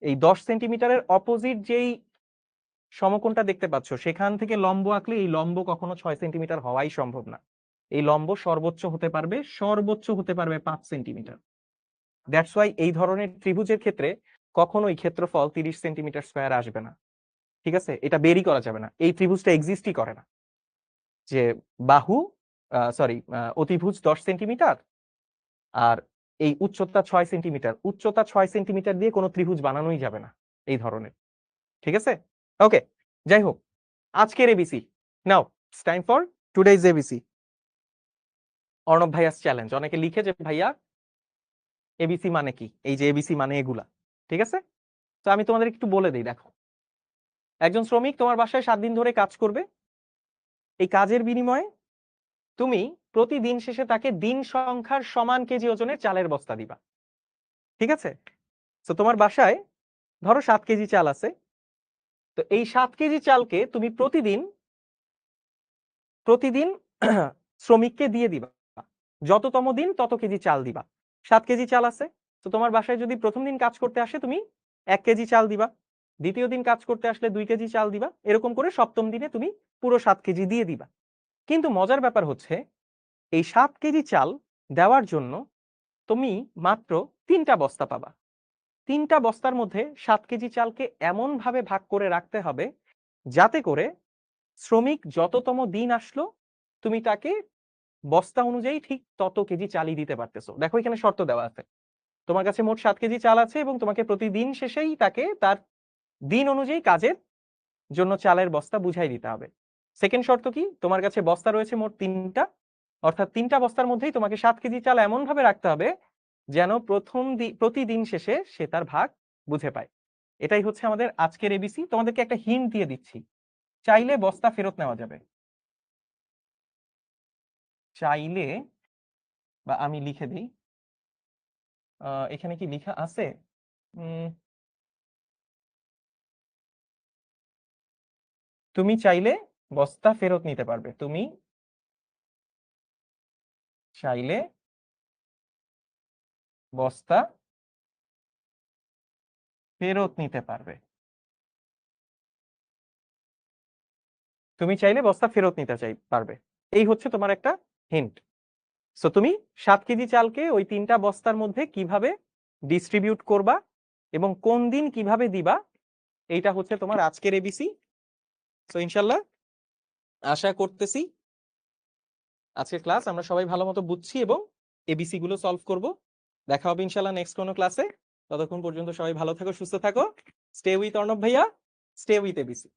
এই 10 সেন্টিমিটারের অপোজিট যেই সমকোণটা দেখতে পাচ্ছ, সেখান থেকে লম্ব আঁকলে এই লম্ব কখনো 6 সেন্টিমিটার হওয়াই সম্ভব না। এই লম্ব সর্বোচ্চ হতে পারবে 5 সেন্টিমিটার। দ্যাটস ওয়াই এই ধরনের ত্রিভুজের ক্ষেত্রে কখনোই ক্ষেত্রফল 30 সেন্টিমিটার স্কয়ার আসবে না। ঠিক আছে, এটা বেরই করা যাবে না, এই ত্রিভুজটা এক্সিস্টই করে না যে বাহু সরি অতিভুজ 10 সেন্টিমিটার আর এই উচ্চতা 6 সেন্টিমিটার, উচ্চতা 6 সেন্টিমিটার দিয়ে কোনো ত্রিভুজ বানানোই যাবে না এই ধরনের। ঠিক আছে, ওকে। যাই হোক, আজকের ABC now, it's time for today's ABC. Arnob ভাইয়াস চ্যালেঞ্জ, অনেকে লিখে যে ভাইয়া এবিসি মানে কি, এই যে এবিসি মানে এগুলা। ঠিক আছে, তো আমি তোমাদের একটু বলে দিই। দেখো, একজন শ্রমিক তোমার বাসায় 7 দিন ধরে কাজ করবে। এই কাজের বিনিময়ে তুমি প্রতিদিন শেষে তাকে দিন সংখ্যার সমান কেজি ওজনের চালের বস্তা দিবা। ঠিক আছে, তো তোমার বাসায় ধরো 7 কেজি চাল আছে, তো এই 7 কেজি চালকে তুমি প্রতিদিন প্রতিদিন শ্রমিককে দিয়ে দিবা, যততম দিন তত কেজি চাল দিবা। 7 কেজি চাল আছে, তো তোমার বাসায় যদি প্রথম দিন কাজ করতে আসে তুমি 1 কেজি চাল দিবা, দ্বিতীয় দিন কাজ করতে আসলে 2 কেজি চাল দিবা, এরকম করে সপ্তম দিনে তুমি পুরো 7 কেজি দিয়ে দিবা। কিন্তু মজার ব্যাপার হচ্ছে, এই 7 কেজি চাল দেওয়ার জন্য তুমি মাত্র 3টা বস্তা পাবা। 3টা বস্তার মধ্যে 7 কেজি চালকে এমন ভাবে ভাগ করে রাখতে হবে যাতে করে শ্রমিক যততম দিন আসলো তুমি তাকে বস্তা অনুযায়ী ঠিক তত কেজি চালই দিতে পারতেছো। দেখো এখানে শর্ত দেওয়া আছে, তোমার কাছে মোট 7 কেজি চাল আছে এবং তোমাকে প্রতিদিন শেষেই তাকে তার দিন অনুযায়ী কাজের জন্য চালের বস্তা বুঝাই দিতে হবে। সেকেন্ড শর্ত কি, তোমার কাছে বস্তা রয়েছে মোট 3টা, অর্থাৎ 3টা বস্তার মধ্যেই তোমাকে 7 কেজি চাল এমন ভাবে রাখতে হবে যেন প্রতিদিন শেষে সে তার ভাগ বুঝে পায়। এটাই হচ্ছে আমাদের আজকের এবিসি। তোমাদেরকে একটা হিন্ট দিয়ে দিচ্ছি, চাইলে বস্তা ফেরত নেওয়া যাবে, চাইলে, বা আমি লিখে দিই, এখানে কি লেখা আছে, তুমি চাইলে বস্তা ফেরত নিতে পারবে, তুমি চাইলে বস্তা ফেরত নিতে পারবে, তুমি চাইলে বস্তা ফেরত নিতে পারবে। এই হচ্ছে তোমার একটা হিন্ট। সো তুমি 7 কেজি চালকে ওই 3টা বস্তার মধ্যে কিভাবে ডিস্ট্রিবিউট করবা এবং কোন দিন কিভাবে দিবা, এইটা হচ্ছে তোমার আজকের এবিসি। সো ইনশাল্লাহ আশা করতেছি আজকের ক্লাস আমরা সবাই ভালো মতো বুঝছি এবং এবিসি গুলো সলভ করব। দেখা হবে ইনশাল্লাহ নেক্সট কোনো ক্লাসে। ততক্ষণ পর্যন্ত সবাই ভালো থাকো, সুস্থ থাকো। স্টে উইথ অর্ণব ভাইয়া, স্টে উইথ এবিসি।